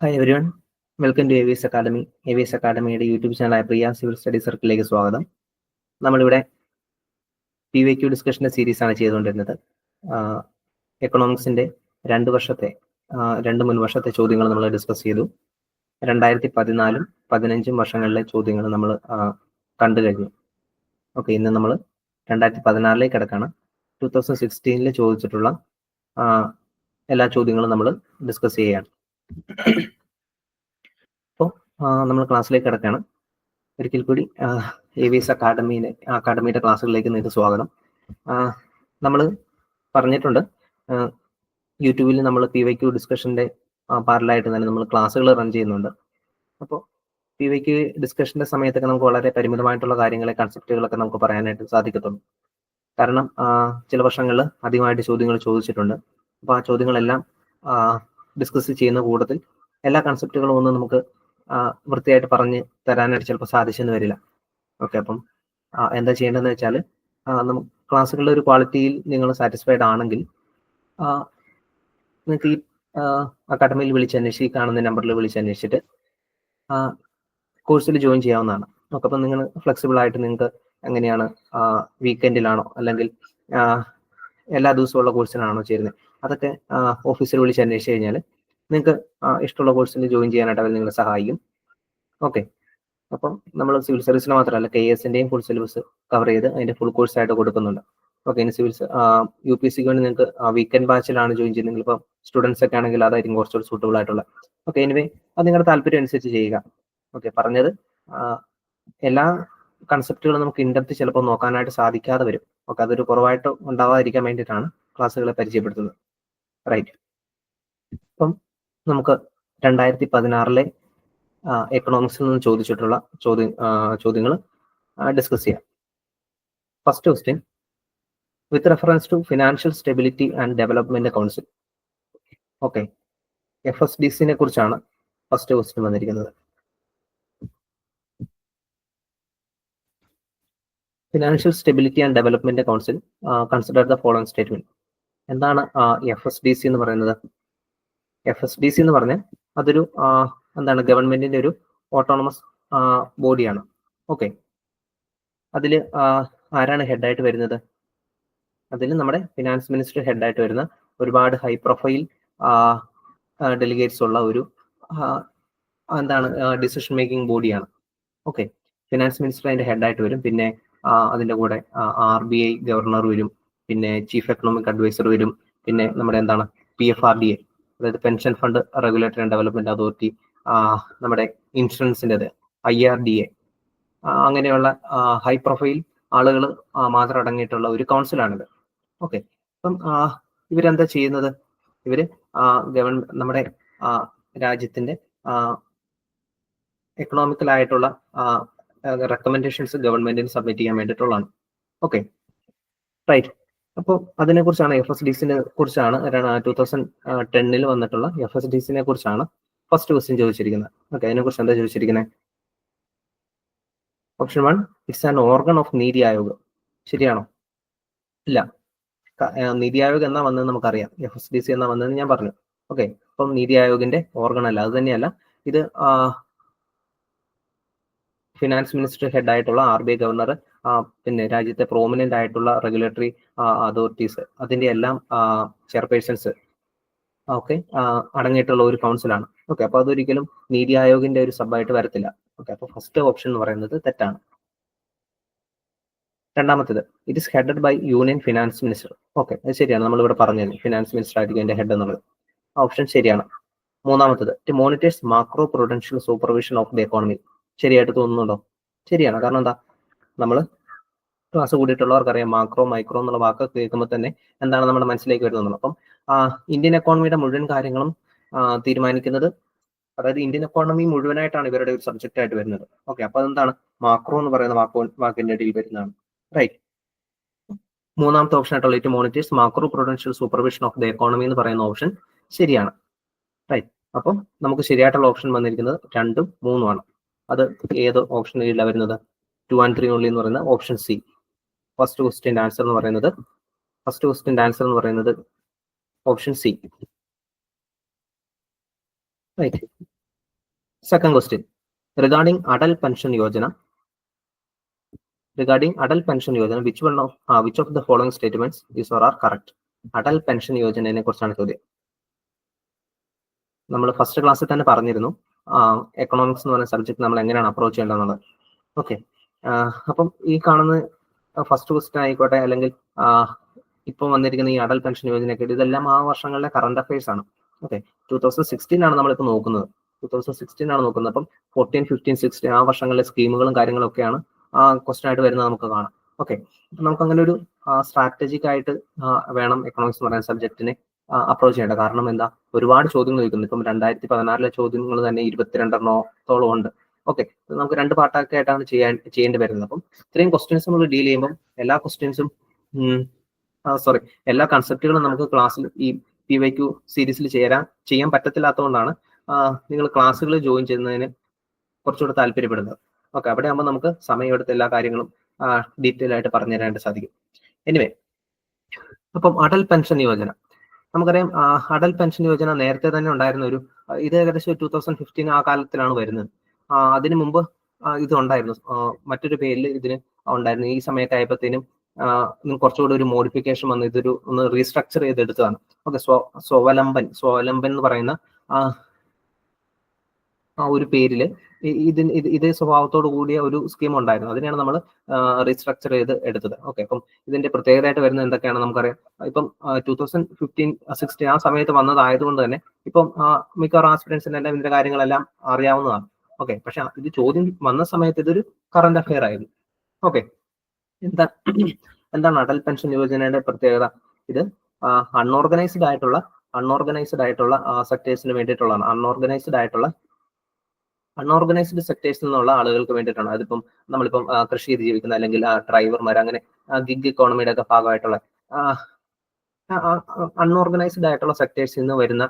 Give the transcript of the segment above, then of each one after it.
Hi everyone, welcome to AVS academy. AVS അക്കാഡമിയുടെ YouTube ചാനലായ Priya civil study സർക്കിളിലേക്ക് സ്വാഗതം. നമ്മളിവിടെ PYQ ഡിസ്കഷൻ്റെ സീരീസാണ് ചെയ്തുകൊണ്ടിരുന്നത്. എക്കണോമിക്സിൻ്റെ രണ്ട് മുൻ വർഷത്തെ ചോദ്യങ്ങൾ നമ്മൾ ഡിസ്കസ് ചെയ്തു. 2014 15 വർഷങ്ങളിലെ ചോദ്യങ്ങൾ നമ്മൾ കണ്ടു കഴിഞ്ഞു. ഓക്കെ, ഇന്ന് നമ്മൾ 2016 കിടക്കാണ്. 2016 ചോദിച്ചിട്ടുള്ള എല്ലാ ചോദ്യങ്ങളും നമ്മൾ ഡിസ്കസ് ചെയ്യുകയാണ്. അപ്പോൾ നമ്മൾ ക്ലാസ്സിലേക്ക് കിടക്കുകയാണ്. ഒരിക്കൽ കൂടി AVS അക്കാഡമിയുടെ ക്ലാസ്സുകളിലേക്ക് നിങ്ങൾക്ക് സ്വാഗതം. നമ്മൾ പറഞ്ഞിട്ടുണ്ട്, യൂട്യൂബിൽ നമ്മൾ PYQ ഡിസ്കഷൻ്റെ പാരലായിട്ട് തന്നെ നമ്മൾ ക്ലാസ്സുകൾ റൺ ചെയ്യുന്നുണ്ട്. അപ്പോൾ PYQ ഡിസ്കഷൻ്റെ സമയത്തൊക്കെ നമുക്ക് വളരെ പരിമിതമായിട്ടുള്ള കൺസെപ്റ്റുകളൊക്കെ നമുക്ക് പറയാനായിട്ട് സാധിക്കത്തുള്ളൂ. കാരണം ചില വർഷങ്ങളിൽ അധികമായിട്ട് ചോദ്യങ്ങൾ ചോദിച്ചിട്ടുണ്ട്. അപ്പോൾ ആ ചോദ്യങ്ങളെല്ലാം ഡിസ്കസ് ചെയ്യുന്ന കൂട്ടത്തിൽ എല്ലാ കൺസെപ്റ്റുകളും ഒന്നും നമുക്ക് വൃത്തിയായിട്ട് പറഞ്ഞ് തരാനായിട്ട് ചിലപ്പോൾ സാധിച്ചെന്ന് വരില്ല. ഓക്കെ, അപ്പം എന്താ ചെയ്യേണ്ടതെന്ന് വെച്ചാൽ, നമുക്ക് ക്ലാസ്സുകളുടെ ഒരു ക്വാളിറ്റിയിൽ നിങ്ങൾ സാറ്റിസ്ഫൈഡ് ആണെങ്കിൽ നിങ്ങൾക്ക് ഈ അക്കാഡമിയിൽ വിളിച്ചന്വേഷിച്ച്, ഈ കാണുന്ന നമ്പറിൽ വിളിച്ചന്വേഷിച്ചിട്ട് കോഴ്സിൽ ജോയിൻ ചെയ്യാവുന്നതാണ്. ഓക്കെ, അപ്പം നിങ്ങൾ ഫ്ലെക്സിബിൾ ആയിട്ട് നിങ്ങൾക്ക് എങ്ങനെയാണ്, വീക്കെൻഡിലാണോ അല്ലെങ്കിൽ എല്ലാ ദിവസമുള്ള കോഴ്സിനാണോ ചേരുന്നത്, അതൊക്കെ ഓഫീസിൽ വിളിച്ച് അന്വേഷിച്ച് കഴിഞ്ഞാൽ നിങ്ങൾക്ക് ഇഷ്ടമുള്ള കോഴ്സിൽ ജോയിൻ ചെയ്യാനായിട്ട് അവർ നിങ്ങളെ സഹായിക്കും. ഓക്കെ, അപ്പം നമ്മൾ സിവിൽ സർവീസിന് മാത്രമല്ല KS-ൻ്റെയും ഫുൾ സിലബസ് കവർ ചെയ്ത് അതിൻ്റെ ഫുൾ കോഴ്സായിട്ട് കൊടുക്കുന്നുണ്ട്. ഓക്കെ, ഇനി UPSC-ക്ക് വേണ്ടി നിങ്ങൾക്ക് വീക്കെൻഡ് ബാച്ചിലാണ് ജോയിൻ ചെയ്യുന്നത്. ഇപ്പം സ്റ്റുഡൻസ് ഒക്കെ ആണെങ്കിൽ അതായിരിക്കും കുറച്ചുകൂടി സൂട്ടബിൾ ആയിട്ടുള്ള. ഓക്കെ, എനിവേ അത് നിങ്ങളുടെ താല്പര്യം അനുസരിച്ച് ചെയ്യുക. ഓക്കെ, പറഞ്ഞത് എല്ലാ കൺസെപ്റ്റുകളും നമുക്ക് ഇൻഡെപ്ത് ചിലപ്പോൾ നോക്കാനായിട്ട് സാധിക്കാതെ വരും. ഓക്കെ, അതൊരു കുറവായിട്ട് ഉണ്ടാവാതിരിക്കാൻ വേണ്ടിയിട്ടാണ് ക്ലാസ്സുകളെ പരിചയപ്പെടുത്തുന്നത്. റൈറ്റ്, അപ്പം നമുക്ക് 2016 എക്കണോമിക്സിൽ നിന്ന് ചോദിച്ചിട്ടുള്ള ചോദ്യങ്ങൾ ഡിസ്കസ് ചെയ്യാം. First question, with reference to financial stability and development council. Okay, FSDC-നെ കുറിച്ചാണ് ഫസ്റ്റ് ക്വസ്റ്റ്യൻ വന്നിരിക്കുന്നത്. Financial stability and development council consider the following statement. എന്താണ് FSDC എന്ന് പറയുന്നത്? FSDC എന്ന് പറഞ്ഞാൽ അതൊരു ഗവൺമെന്റിന്റെ ഒരു ഓട്ടോണമസ് ബോഡിയാണ്. ഓക്കെ, അതിൽ ആരാണ് ഹെഡായിട്ട് വരുന്നത്? അതിൽ നമ്മുടെ ഫിനാൻസ് മിനിസ്റ്റർ ഹെഡായിട്ട് വരുന്ന ഒരുപാട് ഹൈ പ്രൊഫൈൽ ഡെലിഗേറ്റ്സ് ഉള്ള ഒരു ഡിസിഷൻ മേക്കിംഗ് ബോഡിയാണ്. ഓക്കെ, ഫിനാൻസ് മിനിസ്റ്റർ അതിന്റെ ഹെഡായിട്ട് വരും. പിന്നെ അതിന്റെ കൂടെ RBI ഗവർണർ വരും, പിന്നെ ചീഫ് എക്കണോമിക് അഡ്വൈസർ വരും, പിന്നെ നമ്മുടെ PFRDA, അതായത് pension fund regulatory and development authority, നമ്മുടെ ഇൻഷുറൻസിൻ്റെത് IRDA, അങ്ങനെയുള്ള ഹൈ പ്രൊഫൈൽ ആളുകൾ മാത്രം അടങ്ങിയിട്ടുള്ള ഒരു കൗൺസിലാണിത്. ഓക്കെ, അപ്പം ഇവരെന്താ ചെയ്യുന്നത്? ഇവര് നമ്മുടെ രാജ്യത്തിന്റെ എക്കണോമിക്കലായിട്ടുള്ള റെക്കമെൻഡേഷൻസ് ഗവൺമെന്റിന് സബ്മിറ്റ് ചെയ്യാൻ വേണ്ടിയിട്ടുള്ളതാണ്. Okay, right. അപ്പോൾ അതിനെക്കുറിച്ചാണ്, FSDC-നെ കുറിച്ചാണ് 2010 വന്നിട്ടുള്ള FSDC-നെ കുറിച്ചാണ് ഫസ്റ്റ് ക്വസ്റ്റ്യൻ ചോദിച്ചിരിക്കുന്നത്. ഓക്കെ, അതിനെക്കുറിച്ച് എന്താ ചോദിച്ചിരിക്കുന്നത്? Option 1, it's an organ of NITI Aayog. ശരിയാണോ? ഇല്ല, നീതി ആയോഗ് എന്നാ വന്നതെന്ന് നമുക്കറിയാം. FSDC എന്നാ വന്നതെന്ന് ഞാൻ പറഞ്ഞു. ഓക്കെ, അപ്പം നീതി ആയോഗിന്റെ ഓർഗൺ അല്ല, അത് തന്നെയല്ല. ഇത് ഫിനാൻസ് മിനിസ്റ്റർ ഹെഡ് ആയിട്ടുള്ള RBI ഗവർണർ, പിന്നെ രാജ്യത്തെ പ്രോമിനന്റ് ആയിട്ടുള്ള റെഗുലേറ്ററി അതോറിറ്റീസ്, അതിന്റെ എല്ലാം ചെയർപേഴ്സൺസ് ഒക്കെ അടങ്ങിയിട്ടുള്ള ഒരു കൗൺസിലാണ്. ഓക്കെ, അപ്പൊ അതൊരിക്കലും നീതി ആയോഗിന്റെ ഒരു സബായിട്ട് വരത്തില്ല. ഓക്കെ, അപ്പൊ ഫസ്റ്റ് ഓപ്ഷൻ എന്ന് പറയുന്നത് തെറ്റാണ്. രണ്ടാമത്തേത്, it is headed by union finance minister. Okay, അത് ശരിയാണ്, നമ്മളിവിടെ പറഞ്ഞത് ഫിനാൻസ് മിനിസ്റ്റർ ആയിരിക്കും അതിന്റെ ഹെഡ് എന്നുള്ളത്. ഓപ്ഷൻ ശരിയാണ്. മൂന്നാമത്തത്, to monitors macro prudential supervision of the economy. ശരിയായിട്ട് തോന്നുന്നുണ്ടോ? ശരിയാണ്. കാരണം എന്താ, നമ്മൾ ക്ലാസ് കൂടിയിട്ടുള്ളവർക്കറിയാം, മാക്രോ മൈക്രോ എന്നുള്ള വാക്ക് കേൾക്കുമ്പോൾ തന്നെ എന്താണ് നമ്മുടെ മനസ്സിലേക്ക് വരുന്നത്. അപ്പം ഇന്ത്യൻ എക്കോണമിയുടെ മുഴുവൻ കാര്യങ്ങളും തീരുമാനിക്കുന്നത്, അതായത് ഇന്ത്യൻ എക്കോണമി മുഴുവനായിട്ടാണ് ഇവരുടെ ഒരു സബ്ജക്റ്റ് ആയിട്ട് വരുന്നത്. ഓക്കെ, അപ്പൊ അതെന്താണ്, മാക്രോ എന്ന് പറയുന്ന വാക്കിന്റെ ഇടയിൽ വരുന്നതാണ്. റൈറ്റ്. മൂന്നാമത്തെ ഓപ്ഷൻ ആയിട്ടുള്ള it monitors macro prudential supervision of the economy എന്ന് പറയുന്ന ഓപ്ഷൻ ശരിയാണ്. റൈറ്റ്. അപ്പം നമുക്ക് ശരിയായിട്ടുള്ള ഓപ്ഷൻ വന്നിരിക്കുന്നത് 2ഉം 3ഉം ആണ്. അത് ഏത് ഓപ്ഷനിലാണ് വരുന്നത്? 2 and 3 ഓൺലി എന്ന് പറയുന്ന option C. First question answer എന്ന് പറയുന്നത് option C. Right. Second question, regarding Adult Pension Yojana, which of the following statements is or are correct? Adult Pension യോജനയെ കുറിച്ചാണ് ചോദ്യം. നമ്മൾ ഫസ്റ്റ് ക്ലാസ്സിൽ തന്നെ പറഞ്ഞിരുന്നു എക്കണോമിക്സ് എന്ന് പറയുന്ന സബ്ജക്ട് നമ്മൾ എങ്ങനെയാണ് അപ്രോച്ച് ചെയ്യേണ്ടതെന്നുള്ളത്. ഓക്കെ, അപ്പം ഈ കാണുന്ന ഫസ്റ്റ് ക്വസ്റ്റ്യൻ ആയിക്കോട്ടെ, അല്ലെങ്കിൽ ഇപ്പം വന്നിരിക്കുന്ന ഈ അഡൽ പെൻഷൻ യോജനയൊക്കെ, ഇതെല്ലാം ആ വർഷങ്ങളിലെ കറണ്ട് അഫയേഴ്സ് ആണ്. ഓക്കെ, 2016 ആണ് നമ്മളിപ്പോൾ നോക്കുന്നത്. 2016 ആണ് നോക്കുന്നത്. അപ്പം 14, 15, 16 ആ വർഷങ്ങളിലെ സ്കീമുകളും കാര്യങ്ങളും ഒക്കെയാണ് ക്വസ്റ്റ്യൻ ആയിട്ട് വരുന്നത് നമുക്ക് കാണാം. ഓക്കെ, അപ്പൊ നമുക്ക് അങ്ങനെ ഒരു സ്ട്രാറ്റജിക് ആയിട്ട് വേണം എക്കണോമിക്സ് എന്ന് പറയുന്ന സബ്ജക്റ്റിനെ അപ്രോച്ച് ചെയ്യേണ്ടത്. കാരണം എന്താ, ഒരുപാട് ചോദ്യങ്ങൾ ചോദിക്കുന്നു. ഇപ്പം 2016 ചോദ്യങ്ങൾ തന്നെ 22 ഉണ്ട്. ഓക്കെ, നമുക്ക് 2 പാർട്ടൊക്കെ ആയിട്ടാണ് ചെയ്യേണ്ടി വരുന്നത്. അപ്പം ഇത്രയും ക്വസ്റ്റ്യൻസ് നമ്മൾ ഡീൽ ചെയ്യുമ്പോൾ എല്ലാ ക്വസ്റ്റ്യൻസും എല്ലാ കൺസെപ്റ്റുകളും നമുക്ക് ക്ലാസ്സിൽ ഈ PYQ സീരീസിൽ ചെയ്യാൻ പറ്റത്തില്ലാത്തതുകൊണ്ടാണ് നിങ്ങൾ ക്ലാസ്സുകൾ ജോയിൻ ചെയ്യുന്നതിന് കുറച്ചുകൂടെ താല്പര്യപ്പെടുന്നത്. ഓക്കെ, അവിടെ ആകുമ്പോൾ നമുക്ക് സമയമെടുത്ത് എല്ലാ കാര്യങ്ങളും ഡീറ്റെയിൽ ആയിട്ട് പറഞ്ഞു തരാനായിട്ട് സാധിക്കും. എനിവേ, അപ്പം അടൽ പെൻഷൻ യോജന നമുക്കറിയാം. അടൽ പെൻഷൻ യോജന നേരത്തെ തന്നെ ഉണ്ടായിരുന്ന ഇത് ഏകദേശം 2015 ആ കാലത്തിലാണ് വരുന്നത്. അതിനു മുമ്പ് ഇത് ഉണ്ടായിരുന്നു, മറ്റൊരു പേരിൽ ഇതിന് ഉണ്ടായിരുന്നു. ഈ സമയത്ത് ആയപ്പോഴത്തേനും കുറച്ചുകൂടി ഒരു മോഡിഫിക്കേഷൻ വന്ന് ഒന്ന് റീസ്ട്രക്ചർ ചെയ്തെടുത്തതാണ്. ഓക്കെ, സ്വാവലംബൻ എന്ന് പറയുന്ന ഒരു പേരില് ഇതേ സ്വഭാവത്തോടു കൂടിയ ഒരു സ്കീം ഉണ്ടായിരുന്നു. അതിനെയാണ് നമ്മൾ റീസ്ട്രക്ചർ ചെയ്ത് എടുത്തത്. ഓക്കെ, അപ്പം ഇതിന്റെ പ്രത്യേകതയായിട്ട് വരുന്നത് എന്തൊക്കെയാണ് നമുക്കറിയാം. ഇപ്പം 2015-16 ആ സമയത്ത് വന്നതായതുകൊണ്ട് തന്നെ ഇപ്പം മിക്കവാറും ആസ്പിരൻസിനെല്ലാം ഇതിന്റെ കാര്യങ്ങളെല്ലാം അറിയാവുന്നതാണ്. ഓക്കെ, പക്ഷെ ഇത് ചോദ്യം വന്ന സമയത്ത് ഇതൊരു കറണ്ട് അഫെയർ ആയിരുന്നു. ഓക്കെ, എന്താണ് അടൽ പെൻഷൻ യോജനയുടെ പ്രത്യേകത? ഇത് അൺഓർഗനൈസ്ഡ് ആയിട്ടുള്ള സെക്ടേഴ്സിന് വേണ്ടിയിട്ടുള്ളതാണ്. അൺഓർഗനൈസ്ഡ് സെക്ടേഴ്സിൽ നിന്നുള്ള ആളുകൾക്ക് വേണ്ടിയിട്ടാണ്. അതിപ്പം നമ്മളിപ്പം കൃഷി ചെയ്ത് ജീവിക്കുന്ന, അല്ലെങ്കിൽ ഡ്രൈവർമാർ, അങ്ങനെ ഗിഗ് എക്കോണമിയുടെ ഒക്കെ ഭാഗമായിട്ടുള്ള അൺഓർഗനൈസ്ഡ് ആയിട്ടുള്ള സെക്ടേഴ്സിൽ നിന്ന് വരുന്ന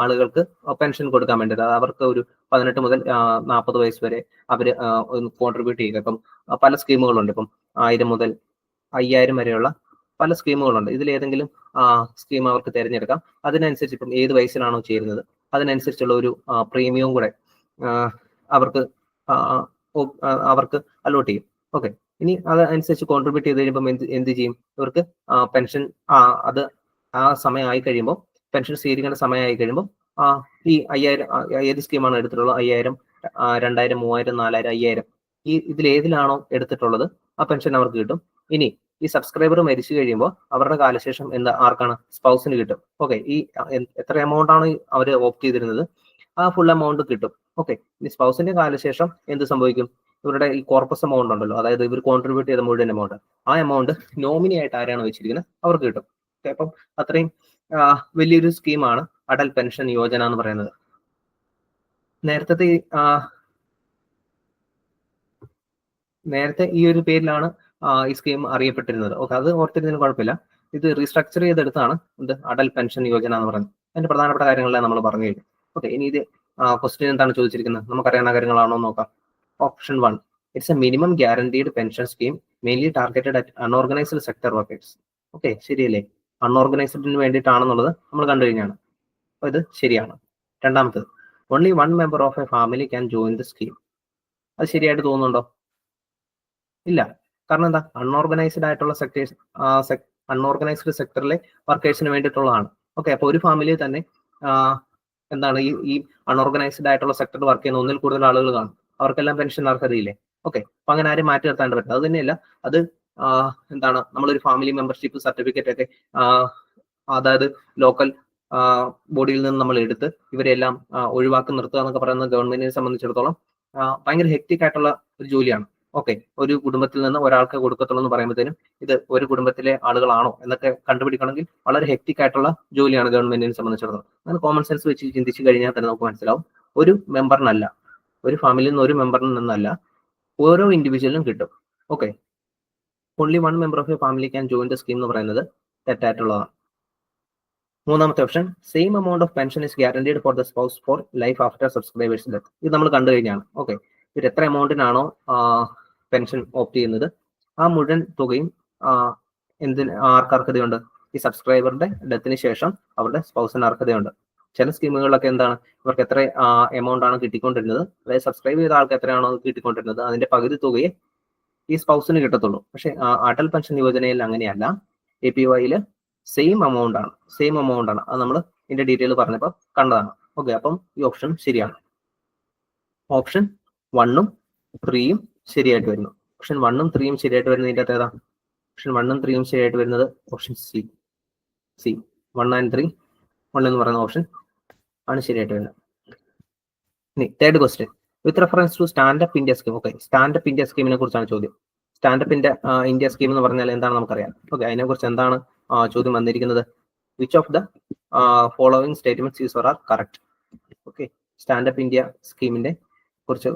ആളുകൾക്ക് പെൻഷൻ കൊടുക്കാൻ വേണ്ടിയിട്ട് അവർക്ക് ഒരു 18 മുതൽ 40 വയസ്സ് വരെ അവർ കോൺട്രിബ്യൂട്ട് ചെയ്യുക. ഇപ്പം പല സ്കീമുകളുണ്ട്. ഇപ്പം 1000 മുതൽ 5000 വരെയുള്ള പല സ്കീമുകളുണ്ട്. ഇതിലേതെങ്കിലും സ്കീം അവർക്ക് തിരഞ്ഞെടുക്കാം. അതിനനുസരിച്ച് ഇപ്പം ഏത് വയസ്സിലാണോ ചേരുന്നത് അതിനനുസരിച്ചുള്ള ഒരു പ്രീമിയവും കൂടെ അവർക്ക് അലോട്ട് ചെയ്യും. ഓക്കെ, ഇനി അതനുസരിച്ച് കോൺട്രിബ്യൂട്ട് ചെയ്ത് കഴിയുമ്പോൾ എന്ത് ചെയ്യും? ഇവർക്ക് പെൻഷൻ അത് ആ സമയമായി കഴിയുമ്പോൾ, പെൻഷൻ സ്വീകരിക്കേണ്ട സമയമായി കഴിയുമ്പോൾ ഈ 5000 ഏത് സ്കീമാണ് എടുത്തിട്ടുള്ളത്, 5000, 2000, 3000, 4000, 5000 ഇതിലേതിലാണോ എടുത്തിട്ടുള്ളത് ആ പെൻഷൻ അവർക്ക് കിട്ടും. ഇനി ഈ സബ്സ്ക്രൈബർ മരിച്ചു കഴിയുമ്പോൾ അവരുടെ കാലശേഷം ആർക്കാണ്? സ്പൗസിന് കിട്ടും. ഓക്കെ, ഈ എത്ര എമൗണ്ട് ആണ് അവർ ഓപ്റ്റ് ചെയ്തിരുന്നത് ആ ഫുൾ എമൗണ്ട് കിട്ടും. ഓക്കെ, ഇനി സ്പൗസിന്റെ കാലശേഷം എന്ത് സംഭവിക്കും? ഇവരുടെ ഈ കോർപ്പസ് എമൗണ്ട് ഉണ്ടല്ലോ, അതായത് ഇവർ കോൺട്രിബ്യൂട്ട് ചെയ്ത മുഴുവൻ എമൗണ്ട്, ആ എമൗണ്ട് നോമിനി ആയിട്ട് ആരാണ് വെച്ചിരിക്കുന്നത് അവർക്ക് കിട്ടും. അപ്പം അത്രയും വലിയൊരു സ്കീമാണ് അടൽ പെൻഷൻ യോജന എന്ന് പറയുന്നത്. നേരത്തെ ഈ ഒരു പേരിലാണ് ഈ സ്കീം അറിയപ്പെട്ടിരുന്നത്. ഓക്കെ, അത് ഓർത്തിരുന്നതിന് കുഴപ്പമില്ല. ഇത് റീസ്ട്രക്ചർ ചെയ്തെടുത്താണ് അടൽ പെൻഷൻ യോജന എന്ന് പറയുന്നത്. അതിന്റെ പ്രധാനപ്പെട്ട കാര്യങ്ങളെല്ലാം നമ്മൾ പറഞ്ഞു കഴിഞ്ഞു. ഓക്കെ, ഇനി ഇത് ക്വസ്റ്റ്യൻ എന്താണ് ചോദിച്ചിരിക്കുന്നത്, നമുക്കറിയാവുന്ന കാര്യങ്ങളാണോ നോക്കാം. Option 1, it's A minimum guaranteed pension scheme mainly targeted at unorganised sector workers. Okay, ശരിയല്ലേ? അൺഓർഗനൈസ്ഡിന് വേണ്ടിയിട്ടാണെന്നുള്ളത് നമ്മൾ കണ്ടു കഴിഞ്ഞാണ്. അപ്പൊ ഇത് ശരിയാണ്. രണ്ടാമത്തത്, only 1 member of A family can join the scheme. അത് ശരിയായിട്ട് തോന്നുന്നുണ്ടോ? ഇല്ല. കാരണം എന്താ? അൺഓർഗനൈസ്ഡ് ആയിട്ടുള്ള സെക്ടേഴ്സ്, അൺഓർഗനൈസ്ഡ് സെക്ടറിലെ വർക്കേഴ്സിന് വേണ്ടിയിട്ടുള്ളതാണ്. ഓക്കെ, അപ്പൊ ഒരു ഫാമിലിയിൽ തന്നെ എന്താണ് ഈ അൺഓർഗനൈസ്ഡ് ആയിട്ടുള്ള സെക്ടറിൽ വർക്ക് ചെയ്യുന്ന ഒന്നിൽ കൂടുതൽ ആളുകൾ കാണും. അവർക്കെല്ലാം പെൻഷൻ അർഹതയില്ലേ? ഓക്കെ, അപ്പൊ അങ്ങനെ ആരും മാറ്റി നിർത്താണ്ട് പറ്റില്ല. അത് തന്നെയല്ല, അത് എന്താണ്, നമ്മളൊരു ഫാമിലി മെമ്പർഷിപ്പ് സർട്ടിഫിക്കറ്റ് ഒക്കെ അതായത് ലോക്കൽ ബോഡിയിൽ നിന്ന് നമ്മൾ എടുത്ത് ഇവരെല്ലാം ഒഴിവാക്കി നിർത്തുക എന്നൊക്കെ പറയുന്നത് ഗവൺമെന്റിനെ സംബന്ധിച്ചിടത്തോളം ഭയങ്കര ഹെക്റ്റിക് ആയിട്ടുള്ള ഒരു ജോലിയാണ്. ഓക്കെ, ഒരു കുടുംബത്തിൽ നിന്ന് ഒരാൾക്ക് കൊടുക്കത്തുള്ളൂ എന്ന് പറയുമ്പോഴത്തേനും ഇത് ഒരു കുടുംബത്തിലെ ആളുകളാണോ എന്നൊക്കെ കണ്ടുപിടിക്കണമെങ്കിൽ വളരെ ഹെക്റ്റിക് ആയിട്ടുള്ള ജോലിയാണ് ഗവൺമെന്റിനെ സംബന്ധിച്ചിടത്തോളം. അങ്ങനെ കോമൺ സെൻസ് വെച്ച് ചിന്തിച്ചു കഴിഞ്ഞാൽ തന്നെ നമുക്ക് മനസ്സിലാവും, ഒരു മെമ്പറിനല്ല, ഒരു ഫാമിലിയിൽ നിന്ന് ഒരു മെമ്പറിൽ നിന്നല്ല, ഓരോ ഇൻഡിവിജ്വലിനും കിട്ടും. Okay, only 1 member of A family can join the scheme എന്ന് പറയുന്നത് തെറ്റായിട്ടുള്ളതാണ്. മൂന്നാമത്തെ option, same amount of pension is guaranteed for the spouse four life after subscribers death. ഇത് നമ്മൾ കണ്ടു കഴിഞ്ഞാണ്. ഓക്കെ, ഇവർ എത്ര എമൗണ്ടിനാണോ പെൻഷൻ ഓപ്റ്റ് ചെയ്യുന്നത് ആ മുഴുവൻ തുകയും ആർക്ക് അർഹതയുണ്ട്? ഈ സബ്സ്ക്രൈബറുടെ ഡെത്തിന് ശേഷം അവരുടെ സ്പൗസിന് അർഹതയുണ്ട്. ചില സ്കീമുകളിലൊക്കെ എന്താണ് ഇവർക്ക് എത്ര എമൗണ്ട് ആണ് കിട്ടിക്കൊണ്ടിരുന്നത്, അതായത് സബ്സ്ക്രൈബ് ചെയ്ത ആൾക്ക് എത്രയാണോ കിട്ടിക്കൊണ്ടിരുന്നത് അതിന്റെ പകുതി തുകയെ ഈ സ്പൗസിന് കിട്ടത്തുള്ളൂ. പക്ഷെ അടൽ പെൻഷൻ യോജനയിൽ അങ്ങനെയല്ല. APYയിൽ സെയിം എമൗണ്ട് ആണ്. അത് നമ്മൾ ഇതിന്റെ ഡീറ്റെയിൽ പറഞ്ഞപ്പോൾ കണ്ടതാണ്. ഓക്കെ, അപ്പം ഈ ഓപ്ഷൻ ശരിയാണ്. ഓപ്ഷൻ 1ഉം 3ഉം ശരിയായിട്ട് വരുന്നു. ഓപ്ഷൻ 1ഉം 3ഉം ശരിയായിട്ട് വരുന്നത് ഇതിന്റെ അകത്ത് ഏതാ? ഓപ്ഷൻ 1ഉം 3ഉം ശരിയായിട്ട് വരുന്നത് ഓപ്ഷൻ സി 1 and 3. 1 എന്ന് പറയുന്ന ഓപ്ഷൻ ആണ് ശരിയായിട്ട് വരുന്നത്. ഇനി third question, with reference to stand up India scheme. Okay, stand up India സ്കീമിനെ കുറിച്ചാണ് ചോദ്യം. സ്റ്റാൻഡപ്പ് ഇന്ത്യ സ്കീം എന്ന് പറഞ്ഞാൽ എന്താണ് നമുക്കറിയാം. ഓക്കെ, അതിനെക്കുറിച്ച് എന്താണ് ചോദ്യം വന്നിരിക്കുന്നത്? Which of the following statements is or are correct? Okay, stand up India സ്കീമിന്റെ കുറിച്ച്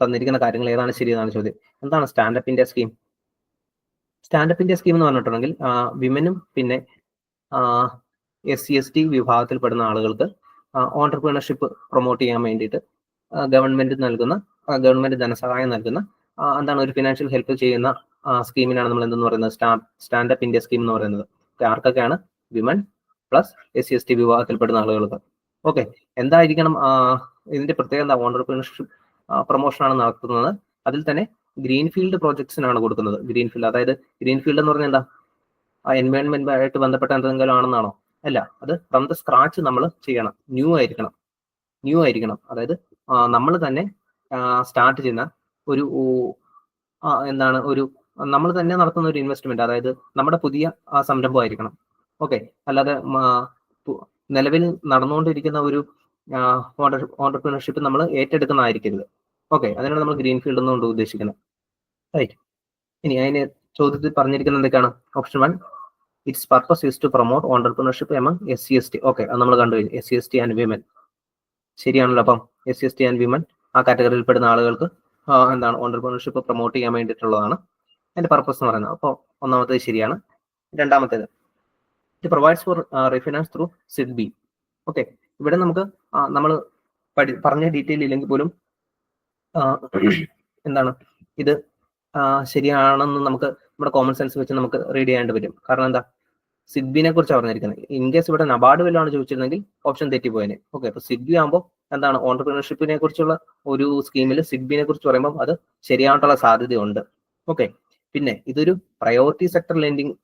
തന്നിരിക്കുന്ന കാര്യങ്ങൾ ഏതാണ് ശരിയെന്നാണ് ചോദ്യം. എന്താണ് stand up India scheme? Stand up India scheme എന്ന് പറഞ്ഞിട്ടുണ്ടെങ്കിൽ വിമനും പിന്നെ SC/ST വിഭാഗത്തിൽപ്പെടുന്ന ആളുകൾക്ക് ഓണ്ടർപ്രീനർഷിപ്പ് പ്രൊമോട്ട് ചെയ്യാൻ വേണ്ടിയിട്ട് ഗവൺമെന്റ് ധനസഹായം നൽകുന്ന എന്താണ് ഒരു ഫിനാൻഷ്യൽ ഹെൽപ്പ് ചെയ്യുന്ന സ്കീമിനാണ് നമ്മൾ എന്തെന്ന് പറയുന്നത്? സ്റ്റാൻഡപ്പ് ഇന്ത്യ സ്കീം എന്ന് പറയുന്നത്. ആർക്കൊക്കെയാണ്? വിമൻ പ്ലസ് SC/ST വിഭാഗത്തിൽപ്പെടുന്ന ആളുകൾക്ക്. ഓക്കെ, എന്തായിരിക്കണം ഇതിന്റെ പ്രത്യേകത? എന്താ? ഓണ്ടർപ്രീനർഷിപ്പ് പ്രൊമോഷൻ ആണ് നടത്തുന്നത്. അതിൽ തന്നെ ഗ്രീൻഫീൽഡ് പ്രോജക്ട്സിനാണ് കൊടുക്കുന്നത്. ഗ്രീൻഫീൽഡ്, അതായത് ഗ്രീൻഫീൽഡ് എന്ന് പറഞ്ഞാൽ എന്താ? എൻവയോൺമെന്റുമായിട്ട് ബന്ധപ്പെട്ട എന്തെങ്കിലും ആണെന്നാണോ? അല്ല, അത് ഫ്രം ദ സ്ക്രാച്ച് നമ്മൾ ചെയ്യണം. ന്യൂ ആയിരിക്കണം. അതായത് നമ്മൾ തന്നെ സ്റ്റാർട്ട് ചെയ്യുന്ന ഒരു എന്താണ് നമ്മൾ തന്നെ നടത്തുന്ന ഒരു ഇൻവെസ്റ്റ്മെന്റ്, അതായത് നമ്മുടെ പുതിയ സംരംഭമായിരിക്കണം. ഓക്കെ, അല്ലാതെ നിലവിൽ നടന്നുകൊണ്ടിരിക്കുന്ന ഒരു ഓണ്ടർപ്രീനർഷിപ്പ് നമ്മൾ ഏറ്റെടുക്കുന്നതായിരിക്കരുത്. ഓക്കെ, അതിനാണ് നമ്മൾ ഗ്രീൻഫീൽഡ് എന്നുകൊണ്ട് ഉദ്ദേശിക്കുന്നത്. റൈറ്റ്. ഇനി അതിന് ചോദ്യത്തിൽ പറഞ്ഞിരിക്കുന്നത് എന്തൊക്കെയാണ്? Option 1, its purpose is to promote entrepreneurship among SC/ST. Okay, അത് നമ്മൾ കണ്ടു. SC/ST ആൻഡ് വിമൻ ശരിയാണല്ലോ. അപ്പം SC/ST ആൻഡ് വിമൻ ആ കാറ്റഗറിയിൽ പെടുന്ന ആളുകൾക്ക് എന്താണ് ഓണ്ടർപ്രീനർഷിപ്പ് പ്രൊമോട്ട് ചെയ്യാൻ വേണ്ടിയിട്ടുള്ളതാണ് അതിന്റെ പർപ്പസ് എന്ന് പറയുന്നത്. അപ്പോൾ ഒന്നാമത്തേത് ശരിയാണ്. രണ്ടാമത്തേത്, it provides for refinance through SIDBI. Okay, ഇവിടെ നമുക്ക് നമ്മൾ പറഞ്ഞ ഡീറ്റെയിൽ ഇല്ലെങ്കിൽ പോലും എന്താണ് ഇത് ശരിയാണെന്ന് നമുക്ക് നമ്മുടെ കോമൺ സെൻസ് വെച്ച് നമുക്ക് റീഡ് ചെയ്യാണ്ട് വരും. കാരണം എന്താ? SIDBIനെ കുറിച്ച് പറഞ്ഞിരിക്കുന്നത്. ഇൻ കേസ് ഇവിടെ നബാർഡ് വല്ലതാണ് ചോദിച്ചിരുന്നെങ്കിൽ ഓപ്ഷൻ തെറ്റിപ്പോയനെ. ഓക്കെ, അപ്പൊ SIDBI ആകുമ്പോൾ എന്താണ് ഓണ്ടർപ്രീനർഷിപ്പിനെ കുറിച്ചുള്ള ഒരു സ്കീമിൽ SIDBIനെ കുറിച്ച് പറയുമ്പോൾ അത് ശരിയായിട്ടുള്ള സാധ്യതയുണ്ട്. ഓക്കെ, പിന്നെ ഇതൊരു പ്രയോറിറ്റി സെക്ടർ ലെൻഡിങ്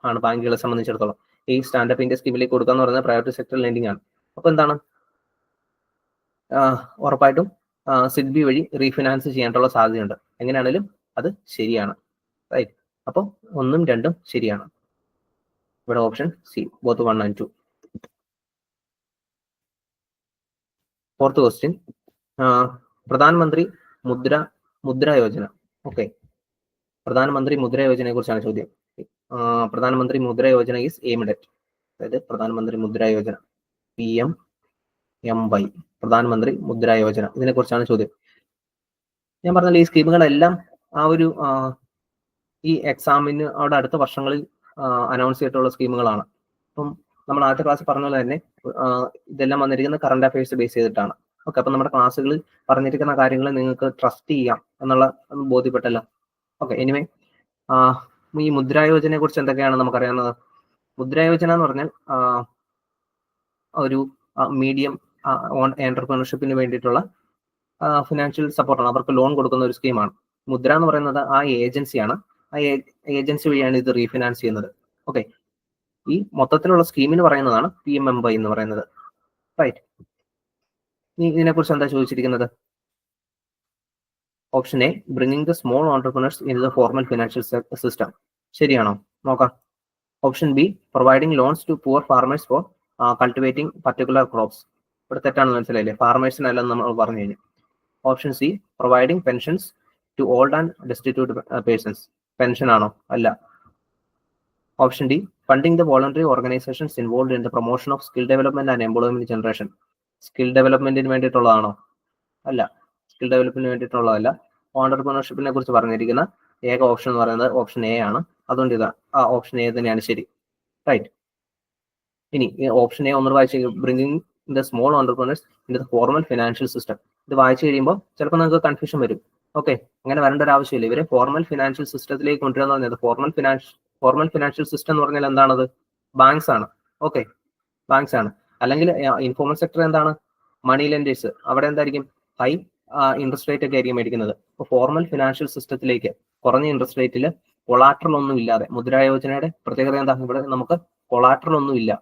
ആണ് ബാങ്കുകളെ സംബന്ധിച്ചിടത്തോളം. ഈ സ്റ്റാൻഡപ്പ് ഇന്ത്യ സ്കീമിലേക്ക് കൊടുക്കാന്ന് പറയുന്നത് പ്രയോറിറ്റി സെക്ടർ ലെൻഡിങ് ആണ്. അപ്പൊ എന്താണ് ഉറപ്പായിട്ടും SIDBI വഴി റീഫിനാൻസ് ചെയ്യാനുള്ള സാധ്യതയുണ്ട്. എങ്ങനെയാണെങ്കിലും അത് ശരിയാണ്. റൈറ്റ്. അപ്പോൾ 1ഉം 2ഉം ശരിയാണ്. ഇവിടെ option C, both 1 and 2. Fourth question, പ്രധാനമന്ത്രി മുദ്ര യോജന. ഓക്കെ, പ്രധാനമന്ത്രി മുദ്ര യോജനയെ കുറിച്ചാണ് ചോദ്യം. പ്രധാനമന്ത്രി Mudra Yojana is aimed at, അതായത് പ്രധാനമന്ത്രി മുദ്ര യോജന PMMY, പ്രധാനമന്ത്രി മുദ്ര യോജന, ഇതിനെ കുറിച്ചാണ് ചോദ്യം. ഞാൻ പറഞ്ഞ ഈ സ്കീമുകളെല്ലാം ഈ എക്സാമിന് അവിടെ അടുത്ത വർഷങ്ങളിൽ അനൗൺസ് ചെയ്തിട്ടുള്ള സ്കീമുകളാണ്. അപ്പം നമ്മൾ ആദ്യത്തെ ക്ലാസ്സിൽ പറഞ്ഞ പോലെ തന്നെ ഇതെല്ലാം വന്നിരിക്കുന്ന കറണ്ട് അഫയേഴ്സ് ബേസ് ചെയ്തിട്ടാണ്. ഓക്കെ, അപ്പം നമ്മുടെ ക്ലാസ്സുകളിൽ പറഞ്ഞിരിക്കുന്ന കാര്യങ്ങൾ നിങ്ങൾക്ക് ട്രസ്റ്റ് ചെയ്യാം എന്നുള്ള ബോധ്യപ്പെട്ടല്ലോ. ഓക്കെ, എനിവേ ഈ മുദ്ര യോജനയെ കുറിച്ച് എന്തൊക്കെയാണ് നമുക്കറിയാവുന്നത്? മുദ്ര യോജന എന്ന് പറഞ്ഞാൽ ഒരു മീഡിയം എന്റർപ്രണർഷിപ്പിന് വേണ്ടിയിട്ടുള്ള ഫിനാൻഷ്യൽ സപ്പോർട്ടാണ്. അവർക്ക് ലോൺ കൊടുക്കുന്ന ഒരു സ്കീമാണ്. മുദ്ര എന്ന് പറയുന്നത് ആ ഏജൻസിയാണ്. ആ ഏജൻസി വഴിയാണ് ഇത് റീഫിനാൻസ് ചെയ്യുന്നത്. ഓക്കെ, ഈ മൊത്തത്തിലുള്ള സ്കീമിന് പറയുന്നതാണ് PMMY എന്ന് പറയുന്നത്. റൈറ്റ്. ഇതിനെ കുറിച്ച് എന്താ ചോദിച്ചിരിക്കുന്നത്? Option A, bringing the small entrepreneurs in the formal financial system. ശരിയാണോ? നോക്കാം. Option B, providing loans to poor farmers for cultivating particular crops. ഇവിടെ തെറ്റാണെന്ന് മനസ്സിലായില്ലേ? ഫാർമേഴ്സിനല്ലെന്ന് നമ്മൾ പറഞ്ഞു കഴിഞ്ഞു. Option C, providing pensions to old and destitute persons. Pension ആണോ? അല്ല. Option D, funding the voluntary organisations involve in the promotion of skill development and employment generation. Skill ഡെവലപ്മെന്റിന് വേണ്ടിയിട്ടുള്ളതാണോ? അല്ല, സ്കിൽ ഡെവലപ്മെന്റിന് വേണ്ടിയിട്ടുള്ളതല്ല. ഓണ്ടർപ്രണർഷിപ്പിനെ കുറിച്ച് പറഞ്ഞിരിക്കുന്ന ഏക ഓപ്ഷൻ എന്ന് പറയുന്നത് ഓപ്ഷൻ എ ആണ്. അതുകൊണ്ട് ഇതാ ഓപ്ഷൻ എ തന്നെയാണ് ശരി. റൈറ്റ്. ഇനി ഓപ്ഷൻ എ ഒന്ന് വായിച്ച്, bringing the small entrepreneurs in the formal financial system. ഇത് വായിച്ചു കഴിയുമ്പോൾ ചിലപ്പോൾ നിങ്ങൾക്ക് കൺഫ്യൂഷൻ വരും. ഓക്കെ, അങ്ങനെ വരേണ്ട ഒരു ആവശ്യമില്ല. ഇവരെ ഫോർമൽ ഫിനാൻഷ്യൽ സിസ്റ്റത്തിലേക്ക് കൊണ്ടുവരാന്ന് പറഞ്ഞത് ഫോർമൽ ഫിനാൻഷ്യൽ സിസ്റ്റം എന്ന് പറഞ്ഞാൽ എന്താണത്? ബാങ്ക്സ് ആണ്. ഓക്കെ, ബാങ്ക്സ് ആണ്. അല്ലെങ്കിൽ ഇൻഫോർമൽ സെക്ടർ എന്താണ്? Money lenders. അവിടെ എന്തായിരിക്കും? ഹൈ ഇൻട്രസ്റ്റ് റേറ്റ് ഒക്കെ ആയിരിക്കും മേടിക്കുന്നത്. അപ്പോൾ ഫോർമൽ ഫിനാൻഷ്യൽ സിസ്റ്റത്തിലേക്ക് കുറഞ്ഞ ഇൻട്രസ്റ്റ് റേറ്റിൽ കൊളാട്രൽ ഒന്നും ഇല്ലാതെ, മുദ്രാ യോജനയുടെ പ്രത്യേകത എന്താ? ഇവിടെ നമുക്ക് കൊളാട്രൽ ഒന്നും ഇല്ല.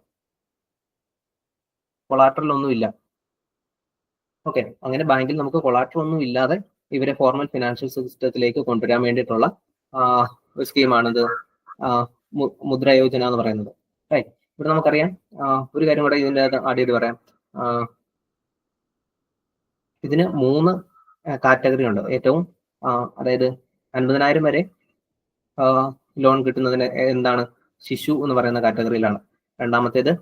ഓക്കെ, അങ്ങനെ ബാങ്കിൽ നമുക്ക് കൊളാട്രൽ ഒന്നും ഇല്ലാതെ ഇവരെ ഫോർമൽ ഫിനാൻഷ്യൽ സിസ്റ്റത്തിലേക്ക് കൊണ്ടുവരാൻ വേണ്ടിയിട്ടുള്ള ഒരു സ്കീമാണിത് മുദ്രാ യോജന എന്ന് പറയുന്നത്. റൈറ്റ്. ഇവിടെ നമുക്കറിയാം ഒരു കാര്യം കൂടെ ഇതിൻ്റെ ആഡ് ചെയ്ത് പറയാം. ഇതിന് 3 കാറ്റഗറി ഉണ്ട്. ഏറ്റവും അതായത് 50,000 വരെ ലോൺ കിട്ടുന്നതിന് എന്താണ്? ശിശു എന്ന് പറയുന്ന കാറ്റഗറിയിലാണ്. രണ്ടാമത്തേത്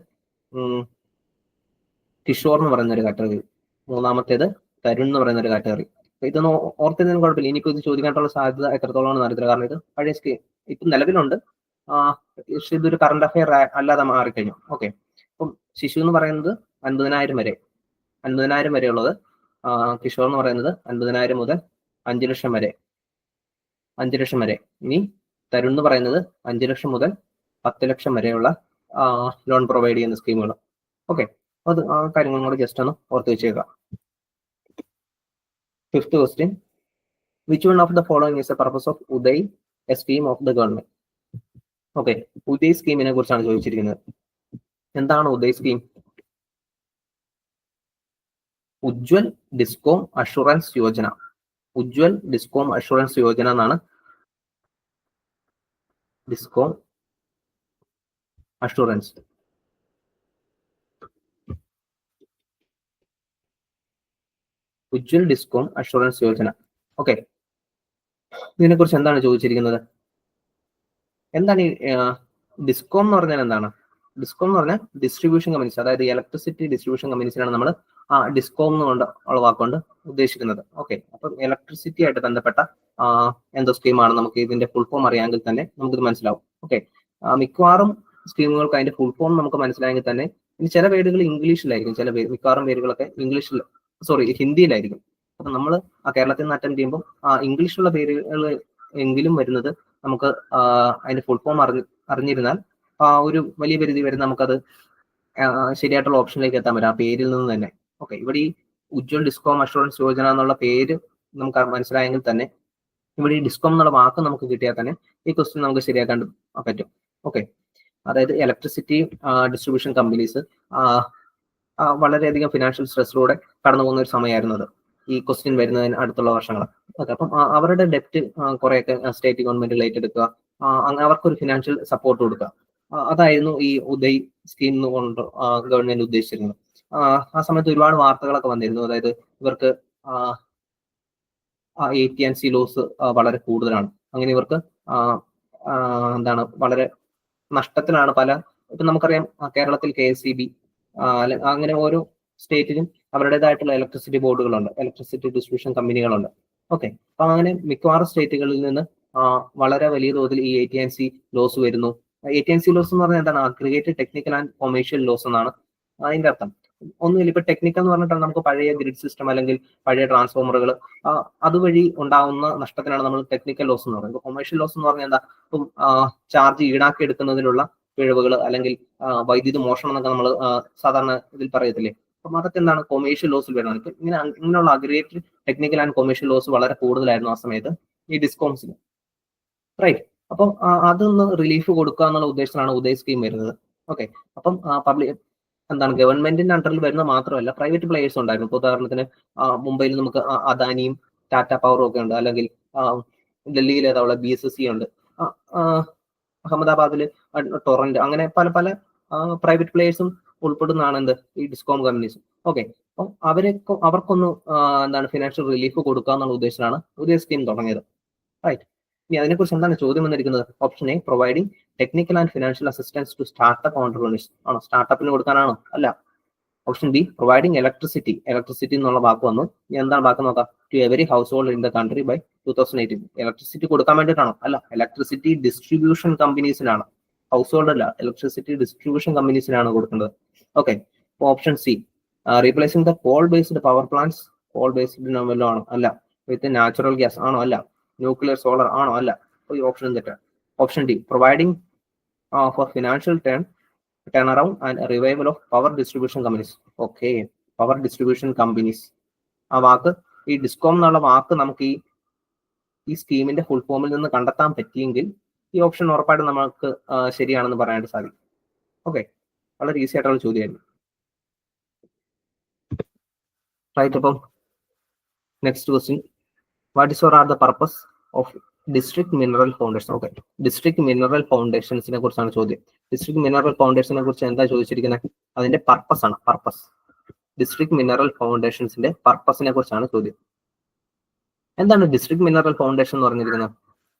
കിഷോർ എന്ന് പറയുന്ന ഒരു കാറ്റഗറി. മൂന്നാമത്തേത് തരുൺ എന്ന് പറയുന്ന ഒരു കാറ്റഗറി. ഇതൊന്നും ഓർത്തിരുന്നതിന് കുഴപ്പമില്ല. ഇനിയിപ്പോൾ ഇത് ചോദിക്കാനുള്ള സാധ്യത എത്രത്തോളമാണെന്ന് അറിയത്തില്ല. കാരണം ഇത് പഴയ സ്കീം ഇപ്പം നിലവിലുണ്ട്. പക്ഷെ ഇതൊരു കറണ്ട് അഫെയർ അല്ലാതെ മാറിക്കഴിഞ്ഞു. ഓക്കെ, അപ്പം ശിശു എന്ന് പറയുന്നത് 50,000 വരെ, 50,000 വരെയുള്ളത്. കിഷോർ എന്ന് പറയുന്നത് 50,000 മുതൽ 5 ലക്ഷം വരെ, 5 ലക്ഷം വരെ. ഇനി തരുൺ എന്ന് പറയുന്നത് 5 ലക്ഷം മുതൽ 10 ലക്ഷം വരെയുള്ള ലോൺ പ്രൊവൈഡ് ചെയ്യുന്ന സ്കീമുകൾ. ഓക്കെ, അത് ആ കാര്യങ്ങളും കൂടെ ജസ്റ്റ് ഒന്ന് ഓർത്ത് വെച്ചേക്കാം. 5th question. Which one of the following is the purpose of Uday, a scheme of the government? Okay, Uday സ്കീമിനെ കുറിച്ചാണ് ചോദിച്ചിരിക്കുന്നത്. എന്താണ് Uday scheme? Ujwal discom assurance Yojana. Ujwal discom assurance Yojana എന്നാണ്. Discom assurance. Ujwal discom assurance Yojana. Okay, ഇതിനെ കുറിച്ച് എന്താണ് ചോദിച്ചിരിക്കുന്നത്? എന്താണ് ഈ ഡിസ്കോം എന്ന് പറഞ്ഞാൽ എന്താണ്? ഡിസ്കോം എന്ന് പറഞ്ഞാൽ ഡിസ്ട്രിബ്യൂഷൻ കമ്പനീസ്, അതായത് ഇലക്ട്രിസിറ്റി ഡിസ്ട്രിബ്യൂഷൻ കമ്പനീസിനാണ് നമ്മൾ ഡിസ്കോം എന്നുകൊണ്ട് ഉള്ള വാക്കുകൊണ്ട് ഉദ്ദേശിക്കുന്നത്. ഓക്കെ, അപ്പം ഇലക്ട്രിസിറ്റി ആയിട്ട് ബന്ധപ്പെട്ട എന്തോ സ്കീമാണ്. നമുക്ക് ഇതിന്റെ ഫുൾ ഫോം അറിയാമെങ്കിൽ തന്നെ നമുക്കിത് മനസ്സിലാവും. ഓക്കെ, മിക്കവാറും സ്കീമുകൾക്ക് അതിന്റെ ഫുൾ ഫോം നമുക്ക് മനസ്സിലായെങ്കിൽ തന്നെ ഇനി ചില പേരുകൾ ഇംഗ്ലീഷിലായിരിക്കും, മിക്കവാറും പേരുകളൊക്കെ ഹിന്ദിയിലായിരിക്കും. അപ്പൊ നമ്മൾ കേരളത്തിൽ നിന്ന് അറ്റൻഡ് ചെയ്യുമ്പോൾ ഇംഗ്ലീഷിലുള്ള പേരുകൾ എങ്കിലും വരുന്നത് നമുക്ക് അതിന്റെ ഫുൾ ഫോം അറിഞ്ഞിരുന്നാൽ ഒരു വലിയ പരിധി വരെ നമുക്കത് ശരിയായിട്ടുള്ള ഓപ്ഷനിലേക്ക് എത്താൻ പറ്റും ആ പേരിൽ നിന്ന് തന്നെ. ഓക്കെ, ഇവിടെ ഈ ഉജ്വൽ ഡിസ്കോം അഷുറൻസ് യോജന എന്നുള്ള പേര് നമുക്ക് മനസ്സിലായെങ്കിൽ തന്നെ ഇവിടെ ഈ ഡിസ്കോം എന്നുള്ള വാക്ക് നമുക്ക് കിട്ടിയാൽ തന്നെ ഈ ക്വസ്റ്റ്യൻ നമുക്ക് ശരിയാക്കാൻ പറ്റും. ഓക്കെ, അതായത് ഇലക്ട്രിസിറ്റി ഡിസ്ട്രിബ്യൂഷൻ കമ്പനീസ് വളരെയധികം ഫിനാൻഷ്യൽ സ്ട്രെസ്സിലൂടെ കടന്നു പോകുന്ന ഒരു സമയമായിരുന്നത് ഈ ക്വസ്റ്റ്യൻ വരുന്നതിന് അടുത്തുള്ള വർഷങ്ങൾ. ഓക്കെ, അപ്പം അവരുടെ ഡെപ്റ്റ് കുറെയൊക്കെ സ്റ്റേറ്റ് ഗവൺമെന്റിൽ ഏറ്റെടുക്കുക, അവർക്കൊരു ഫിനാൻഷ്യൽ സപ്പോർട്ട് കൊടുക്കുക. അതായിരുന്നു ഈ ഉദയ് സ്കീം കൊണ്ട് ഗവൺമെന്റ് ഉദ്ദേശിച്ചിരുന്നത്. ആ സമയത്ത് ഒരുപാട് വാർത്തകളൊക്കെ വന്നിരുന്നു. അതായത് ഇവർക്ക് AT&C ലോസ് വളരെ കൂടുതലാണ്. അങ്ങനെ ഇവർക്ക് എന്താണ് വളരെ നഷ്ടത്തിലാണ് ഇപ്പൊ നമുക്കറിയാം കേരളത്തിൽ KSEB അങ്ങനെ ഓരോ സ്റ്റേറ്റിലും അവരുടേതായിട്ടുള്ള ഇലക്ട്രിസിറ്റി ബോർഡുകളുണ്ട്, ഇലക്ട്രിസിറ്റി ഡിസ്ട്രിബ്യൂഷൻ കമ്പനികളുണ്ട്. ഓക്കെ, അപ്പൊ അങ്ങനെ മിക്കവാറും സ്റ്റേറ്റുകളിൽ നിന്ന് വളരെ വലിയ തോതിൽ ഈ AT&C ലോസ് വരുന്നു. AT&C ലോസ് എന്ന് പറഞ്ഞാൽ എന്താണ്? Aggregated technical and commercial loss എന്നാണ് അതിന്റെ അർത്ഥം. ഒന്നുമില്ല, ഇപ്പൊ ടെക്നിക്കൽ എന്ന് പറഞ്ഞിട്ടാണ് നമുക്ക് പഴയ ഗ്രിഡ് സിസ്റ്റം അല്ലെങ്കിൽ പഴയ ട്രാൻസ്ഫോമറുകൾ അതുവഴി ഉണ്ടാവുന്ന നഷ്ടത്തിനാണ് നമ്മൾ ടെക്നിക്കൽ ലോസ് എന്ന് പറയുന്നത്. കൊമേഴ്ഷ്യൽ ലോസ് എന്ന് പറഞ്ഞാൽ എന്താ? ഇപ്പം ചാർജ് ഈടാക്കി എടുക്കുന്നതിലുള്ള പിഴവുകൾ അല്ലെങ്കിൽ വൈദ്യുതി മോഷണം എന്നൊക്കെ നമ്മൾ സാധാരണ ഇതിൽ പറയത്തില്ലേ? അപ്പം അതൊക്കെ എന്താണ്? കൊമേഴ്ഷ്യൽ ലോസിൽ വരുന്നത്. ഇപ്പൊ ഇങ്ങനെയുള്ള aggregated technical and commercial loss വളരെ കൂടുതലായിരുന്നു ആ സമയത്ത് ഈ ഡിസ്കോംസിന്. റൈറ്റ്. അപ്പം അതൊന്ന് റിലീഫ് കൊടുക്കുക എന്നുള്ള ഉദ്ദേശത്തിലാണ് ഉദയ് സ്കീം വരുന്നത്. ഓക്കെ, അപ്പം ഗവൺമെന്റിന്റെ അണ്ടറിൽ വരുന്ന മാത്രമല്ല പ്രൈവറ്റ് പ്ലേയേഴ്സ് ഉണ്ടായിരുന്നു. ഇപ്പൊ ഉദാഹരണത്തിന് മുംബൈയിൽ നമുക്ക് അദാനിയും ടാറ്റ പവറും ഒക്കെ ഉണ്ട്, അല്ലെങ്കിൽ ഡൽഹിയിൽ ഏതാവുള്ള BSSC ഉണ്ട്, അഹമ്മദാബാദിൽ ടൊറന്റ്, അങ്ങനെ പല പല പ്രൈവറ്റ് പ്ലേയേഴ്സും ഉൾപ്പെടുന്നതാണ് ഈ ഡിസ്കോം കമ്പനീസ്. ഓക്കെ, അപ്പം അവർക്കൊന്ന് ഫിനാൻഷ്യൽ റിലീഫ് കൊടുക്കുക എന്നുള്ള ഉദ്ദേശത്തിലാണ് ഉദയ് സ്കീം തുടങ്ങിയത്. റൈറ്റ്. ഇനി അതിനെക്കുറിച്ച് എന്താണ് ചോദ്യം വന്നിരിക്കുന്നത്? Option A, providing technical and financial assistance to startup entrepreneurs ആണോ? സ്റ്റാർട്ടപ്പിന് കൊടുക്കാനാണോ? അല്ല. ഓപ്ഷൻ ബി, പ്രൊവൈഡിങ് ഇലക്ട്രിസിറ്റി എന്നുള്ള വാക്ക് വന്നു. ഇനി എന്താണ് വാക്ക് നോക്കാം? To every household in the country by 2018. Electricity കൊടുക്കാൻ വേണ്ടിയിട്ടാണോ? അല്ല, ഇലക്ട്രിസിറ്റി ഡിസ്ട്രിബ്യൂഷൻ കമ്പനീസിനാണ്. ഹൗസ് ഹോൾഡ് അല്ല, ഇലക്ട്രിസിറ്റി ഡിസ്ട്രിബ്യൂഷൻ കമ്പനീസിനാണ് കൊടുക്കുന്നത്. Okay, option C, replacing the coal based power plants. Coal based വല്ലതും ആണോ? അല്ല. വിത്ത് നാച്ചുറൽ ഗ്യാസ് ആണോ? അല്ല. ന്യൂക്ലിയർ സോളർ ആണോ? അല്ല. അപ്പോൾ ഈ ഓപ്ഷൻ തെറ്റാണ്. Option D, providing for financial turn turn around and revival of power distribution companies. Okay, power distribution companies. ആ വാക്ക്, ഈ ഡിസ്കോം എന്നുള്ള വാക്ക് നമുക്ക് ഈ സ്കീമിന്റെ ഫുൾ ഫോമിൽ നിന്ന് കണ്ടെത്താൻ പറ്റിയെങ്കിൽ ഈ ഓപ്ഷൻ ഉറപ്പായിട്ടും നമുക്ക് ശരിയാണെന്ന് പറയാനായിട്ട് സാധിക്കും. ഓക്കെ, വളരെ ഈസി ആയിട്ടുള്ള ചോദ്യമായിരുന്നു. റൈറ്റ്, അപ്പം next question, what is or are the purpose of district mineral foundation? Okay, district mineral ഫൗണ്ടേഷൻസിനെ കുറിച്ചാണ് ചോദ്യം. ഡിസ്ട്രിക്ട് മിനറൽ ഫൗണ്ടേഷനെ കുറിച്ച് എന്താ ചോദിച്ചിരിക്കുന്നത്? അതിന്റെ പർപ്പസ് ആണ്. പർപ്പസ്, ഡിസ്ട്രിക്ട് മിനറൽ ഫൗണ്ടേഷൻസിന്റെ പർപ്പസിനെ കുറിച്ചാണ് ചോദ്യം. എന്താണ് ഡിസ്ട്രിക്ട് മിനറൽ ഫൗണ്ടേഷൻ എന്ന് പറഞ്ഞിരിക്കുന്നത്?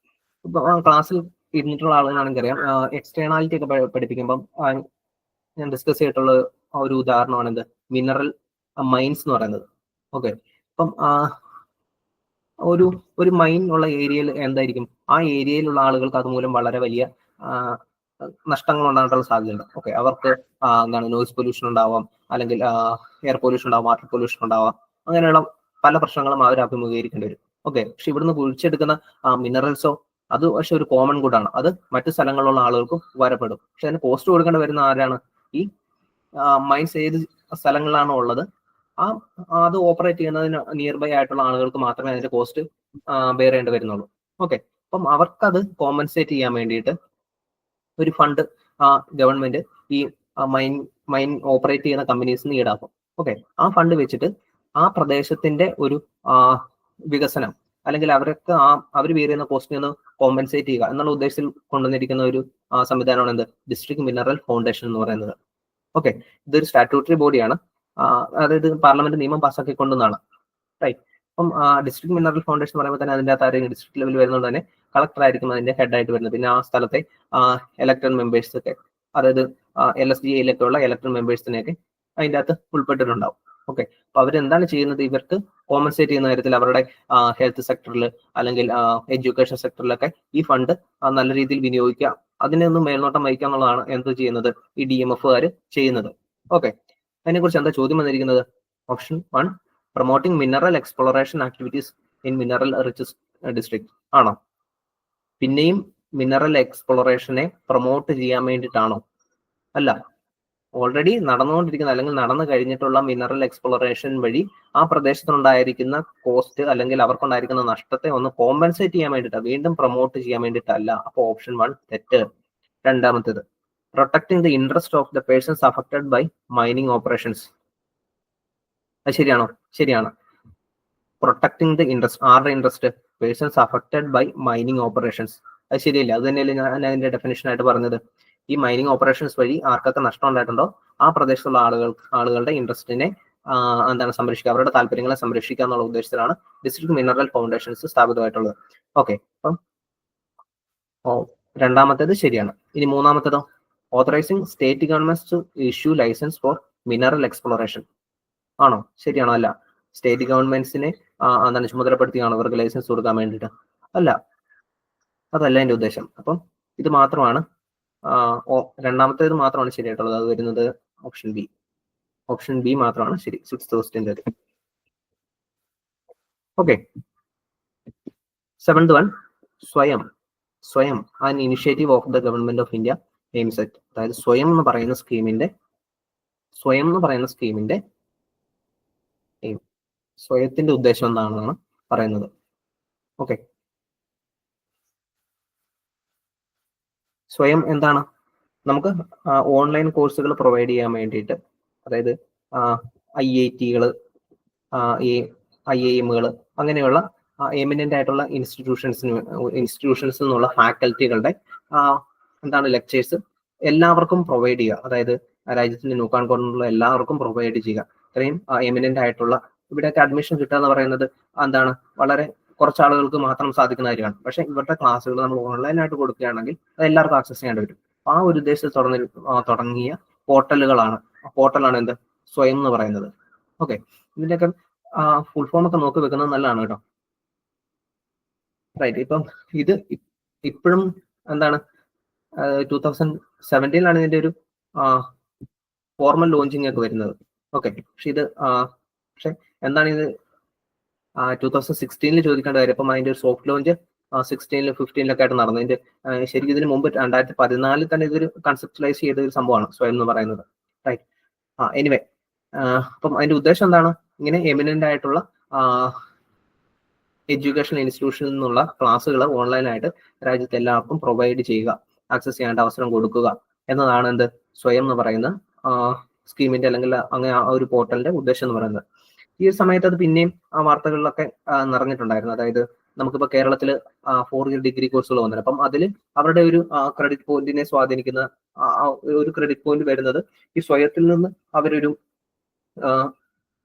ഇപ്പൊ ക്ലാസ്സിൽ ഇരുന്നിട്ടുള്ള ആളുകളാണെങ്കിൽ അറിയാം, എക്സ്റ്റേണാലിറ്റി ഒക്കെ പഠിപ്പിക്കുമ്പം ഞാൻ ഡിസ്കസ് ചെയ്തിട്ടുള്ള ഒരു ഉദാഹരണമാണ് എന്ത്, മിനറൽ മൈൻസ് എന്ന് പറയുന്നത്. ഓക്കെ, അപ്പം ഒരു മൈൻ ഉള്ള ഏരിയയിൽ എന്തായിരിക്കും, ആ ഏരിയയിലുള്ള ആളുകൾക്ക് അതുമൂലം വളരെ വലിയ നഷ്ടങ്ങൾ ഉണ്ടാകാനുള്ള സാധ്യതയുണ്ട്. ഓക്കെ, അവർക്ക് എന്താണ് നോയിസ് പൊല്യൂഷൻ ഉണ്ടാവാം, അല്ലെങ്കിൽ എയർ പൊല്യൂഷൻ ഉണ്ടാവാം, വാട്ടർ പൊല്യൂഷൻ ഉണ്ടാവാം, അങ്ങനെയുള്ള പല പ്രശ്നങ്ങളും അവർ അഭിമുഖീകരിക്കേണ്ടി വരും. ഓക്കെ, പക്ഷെ ഇവിടുന്ന് കുഴിച്ചെടുക്കുന്ന മിനറൽസോ അത് പക്ഷെ ഒരു കോമൺ ഗുഡാണ്, അത് മറ്റു സ്ഥലങ്ങളിലുള്ള ആളുകൾക്കും ഉപകാരപ്പെടും. പക്ഷെ അതിന് കോസ്റ്റ് കൊടുക്കേണ്ടി വരുന്ന ആരാണ്? ഈ മൈൻസ് ഏത് സ്ഥലങ്ങളിലാണോ ഉള്ളത് അത് ഓപ്പറേറ്റ് ചെയ്യുന്നതിന് നിയർ ബൈ ആയിട്ടുള്ള ആളുകൾക്ക് മാത്രമേ അതിന്റെ കോസ്റ്റ് ബെയർ ചെയ്യേണ്ടി വരുന്നുള്ളൂ. ഓക്കെ, അപ്പം അവർക്കത് കോമ്പൻസേറ്റ് ചെയ്യാൻ വേണ്ടിയിട്ട് ഒരു ഫണ്ട് ഗവൺമെന്റ് ഈ മൈൻ ഓപ്പറേറ്റ് ചെയ്യുന്ന കമ്പനീസിന് ഈടാക്കും. ഓക്കെ, ആ ഫണ്ട് വെച്ചിട്ട് ആ പ്രദേശത്തിന്റെ ഒരു വികസനം, അല്ലെങ്കിൽ അവർക്ക് അവർ ബെയർ ചെയ്യുന്ന കോസ്റ്റിനെ ഒന്ന് കോമ്പൻസേറ്റ് ചെയ്യുക എന്നുള്ള ഉദ്ദേശത്തിൽ കൊണ്ടുവന്നിരിക്കുന്ന ഒരു സംവിധാനമാണ് എന്ത്, ഡിസ്ട്രിക്ട് മിനറൽ ഫൗണ്ടേഷൻ എന്ന് പറയുന്നത്. ഓക്കെ, ഇതൊരു സ്റ്റാറ്റ്യൂട്ടറി ബോഡിയാണ്, അതായത് പാർലമെന്റ് നിയമം പാസ്സാക്കി കൊണ്ടുവന്നാണ്. റൈറ്റ്, അപ്പം ഡിസ്ട്രിക്ട് മിനറൽ ഫൗണ്ടേഷൻ പറയുമ്പോൾ തന്നെ അതിന്റെ അകത്ത് ആരെങ്കിലും ഡിസ്ട്രിക്ട് ലെവൽ വരുന്നത് തന്നെ കളക്ടർ ആയിരിക്കും അതിന്റെ ഹെഡ് ആയിട്ട് വരുന്നത്. പിന്നെ ആ സ്ഥലത്തെ ഇലക്ടഡ് മെമ്പേഴ്സ് ഒക്കെ, അതായത് LSGയിലൊക്കെ ഉള്ള ഇലക്ടഡ് മെമ്പേഴ്സിനെയൊക്കെ അതിന്റെ അകത്ത് ഉൾപ്പെട്ടിട്ടുണ്ടാവും. ഓക്കെ, അപ്പൊ അവരെന്താണ് ചെയ്യുന്നത്, ഇവർക്ക് കോമ്പൻസേറ്റ് ചെയ്യുന്ന കാര്യത്തിൽ അവരുടെ ഹെൽത്ത് സെക്ടറിൽ അല്ലെങ്കിൽ എഡ്യൂക്കേഷൻ സെക്ടറിലൊക്കെ ഈ ഫണ്ട് നല്ല രീതിയിൽ വിനിയോഗിക്കുക, അതിനെ ഒന്ന് മേൽനോട്ടം വഹിക്കുക എന്നുള്ളതാണ് എന്ത് ചെയ്യുന്നത്, ഈ DMFകാർ ചെയ്യുന്നത്. ഓക്കെ, അതിനെക്കുറിച്ച് എന്താ ചോദ്യം വന്നിരിക്കുന്നത്? Option 1, promoting mineral exploration activities in mineral rich district ആണോ? പിന്നെയും മിനറൽ എക്സ്പ്ലോറേഷനെ പ്രൊമോട്ട് ചെയ്യാൻ വേണ്ടിയിട്ടാണോ? അല്ല, ഓൾറെഡി നടന്നുകൊണ്ടിരിക്കുന്ന അല്ലെങ്കിൽ നടന്നു കഴിഞ്ഞിട്ടുള്ള മിനറൽ എക്സ്പ്ലോറേഷൻ വഴി ആ പ്രദേശത്തുണ്ടായിരിക്കുന്ന കോസ്റ്റ് അല്ലെങ്കിൽ അവർക്കുണ്ടായിരിക്കുന്ന നഷ്ടത്തെ ഒന്ന് കോമ്പൻസേറ്റ് ചെയ്യാൻ വേണ്ടിയിട്ടാണ്, വീണ്ടും പ്രൊമോട്ട് ചെയ്യാൻ വേണ്ടിയിട്ടല്ല. അപ്പൊ ഓപ്ഷൻ 1 തെറ്റ്. രണ്ടാമത്തേത്, protecting the interest of the persons affected by mining operations. അത് ശരിയാണോ? ശരിയാണ്. പ്രൊട്ടക്ടിങ് ദ ഇൻട്രസ്റ്റ്, ആരുടെ interest? Persons affected by mining operations. അത് ശരിയല്ല? അത് തന്നെയല്ലേ ഞാൻ അതിന്റെ ഡെഫിനേഷൻ ആയിട്ട് പറഞ്ഞത്. ഈ മൈനിങ് ഓപ്പറേഷൻസ് വഴി ആർക്കൊക്കെ നഷ്ടം ഉണ്ടായിട്ടുണ്ടോ ആ പ്രദേശത്തുള്ള ആളുകളുടെ ഇൻട്രസ്റ്റിനെ എന്താണ് സംരക്ഷിക്കുക, അവരുടെ താല്പര്യങ്ങളെ സംരക്ഷിക്കുക എന്നുള്ള ഉദ്ദേശത്തിലാണ് ഡിസ്ട്രിക്ട് മിനറൽ ഫൗണ്ടേഷൻസ് സ്ഥാപിതമായിട്ടുള്ളത്. ഓക്കെ, അപ്പം രണ്ടാമത്തേത് ശരിയാണ്. ഇനി മൂന്നാമത്തേതോ? Authorising state governments to issue licence for mineral exploration ആണോ? ശരിയാണോ? അല്ല, സ്റ്റേറ്റ് ഗവൺമെന്റ്സിനെ എന്താണ് ചുമതലപ്പെടുത്തിയാണോ അവർക്ക് ലൈസൻസ് കൊടുക്കാൻ വേണ്ടിയിട്ട്? അല്ല, അതല്ല എന്റെ ഉദ്ദേശം. അപ്പം ഇത് മാത്രമാണ് രണ്ടാമത്തേത് മാത്രമാണ് ശരിയായിട്ടുള്ളത്. അത് വരുന്നത് ഓപ്ഷൻ ബി. ഓപ്ഷൻ ബി മാത്രമാണ് ശരി. 6th question. Okay, 7th one, Swayam an initiative of the government of India aims at. അതായത് സ്വയം എന്ന് പറയുന്ന സ്കീമിന്റെ എയിം, സ്വയത്തിന്റെ ഉദ്ദേശം എന്താണെന്നാണ് പറയുന്നത്. ഓക്കെ, സ്വയം എന്താണ്? നമുക്ക് ഓൺലൈൻ കോഴ്സുകൾ പ്രൊവൈഡ് ചെയ്യാൻ വേണ്ടിയിട്ട്, അതായത് IITകൾ, IIMകൾ, അങ്ങനെയുള്ള എമിനന്റ് ആയിട്ടുള്ള ഇൻസ്റ്റിറ്റ്യൂഷൻസ് എന്നുള്ള ഫാക്കൽറ്റികളുടെ എന്താണ് ലെക്ചേഴ്സ് എല്ലാവർക്കും പ്രൊവൈഡ് ചെയ്യുക. അതായത് രാജ്യത്തിന്റെ നോക്കാൻ കൊണ്ടുള്ള എല്ലാവർക്കും പ്രൊവൈഡ് ചെയ്യുക. ഇത്രയും എമിനന്റ് ആയിട്ടുള്ള, ഇവിടെയൊക്കെ അഡ്മിഷൻ കിട്ടുക എന്ന് പറയുന്നത് എന്താണ്, വളരെ കുറച്ച് ആളുകൾക്ക് മാത്രം സാധിക്കുന്ന കാര്യമാണ്. പക്ഷെ ഇവരുടെ ക്ലാസ്സുകൾ നമ്മൾ ഓൺലൈനായിട്ട് കൊടുക്കുകയാണെങ്കിൽ അത് എല്ലാവർക്കും ആക്സസ് ചെയ്യേണ്ടി വരും. ആ ഒരു ഉദ്ദേശത്തിൽ തുടങ്ങിയ പോർട്ടലാണ് എന്ത്, സ്വയം എന്ന് പറയുന്നത്. ഓക്കെ, ഇതിന്റെയൊക്കെ ഫുൾ ഫോം ഒക്കെ നോക്കി വെക്കുന്നത് നല്ലതാണ് കേട്ടോ. റൈറ്റ്, ഇപ്പം ഇത് ഇപ്പോഴും എന്താണ് 2017 ഇതിന്റെ ഒരു ഫോർമൽ ലോഞ്ചിങ് ഒക്കെ വരുന്നത്. ഓക്കെ, പക്ഷെ എന്താണ് ഇത് 2016 ചോദിക്കേണ്ട കാര്യം. അപ്പം അതിന്റെ ഒരു സോഫ്റ്റ് ലോഞ്ച് 16-ലും 15-ലൊക്കെ ആയിട്ട് നടന്നു. ഇതിന്റെ ശരിക്കും ഇതിന് മുമ്പ് 2014 തന്നെ ഇതൊരു കൺസെപ്റ്റലൈസ് ചെയ്ത ഒരു സംഭവമാണ് സ്വയം എന്ന് പറയുന്നത്. റൈറ്റ്. എനിവേ, അപ്പം അതിന്റെ ഉദ്ദേശം എന്താണ്? ഇങ്ങനെ എമിനന്റ് ആയിട്ടുള്ള എഡ്യൂക്കേഷൻ ഇൻസ്റ്റിറ്റ്യൂഷനിൽ നിന്നുള്ള ക്ലാസ്സുകൾ ഓൺലൈനായിട്ട് രാജ്യത്ത് എല്ലാവർക്കും പ്രൊവൈഡ് ചെയ്യുക, ആക്സസ് ചെയ്യാൻ അവസരം കൊടുക്കുക എന്നതാണ് എന്ത് സ്വയം എന്ന് പറയുന്ന സ്കീമിന്റെ അല്ലെങ്കിൽ അങ്ങനെ ആ ഒരു പോർട്ടലിന്റെ ഉദ്ദേശം എന്ന് പറയുന്നത്. ഈ ഒരു സമയത്ത് അത് പിന്നെയും ആ വാർത്തകളിലൊക്കെ നിറഞ്ഞിട്ടുണ്ടായിരുന്നു. അതായത് നമുക്കിപ്പോൾ കേരളത്തിൽ 4-year ഡിഗ്രി കോഴ്സുകൾ വന്നത്. അപ്പം അതിൽ അവരുടെ ഒരു ക്രെഡിറ്റ് പോയിന്റിനെ സ്വാധീനിക്കുന്ന ഒരു ക്രെഡിറ്റ് പോയിന്റ് വരുന്നത് ഈ സ്വയത്തിൽ നിന്ന് അവരൊരു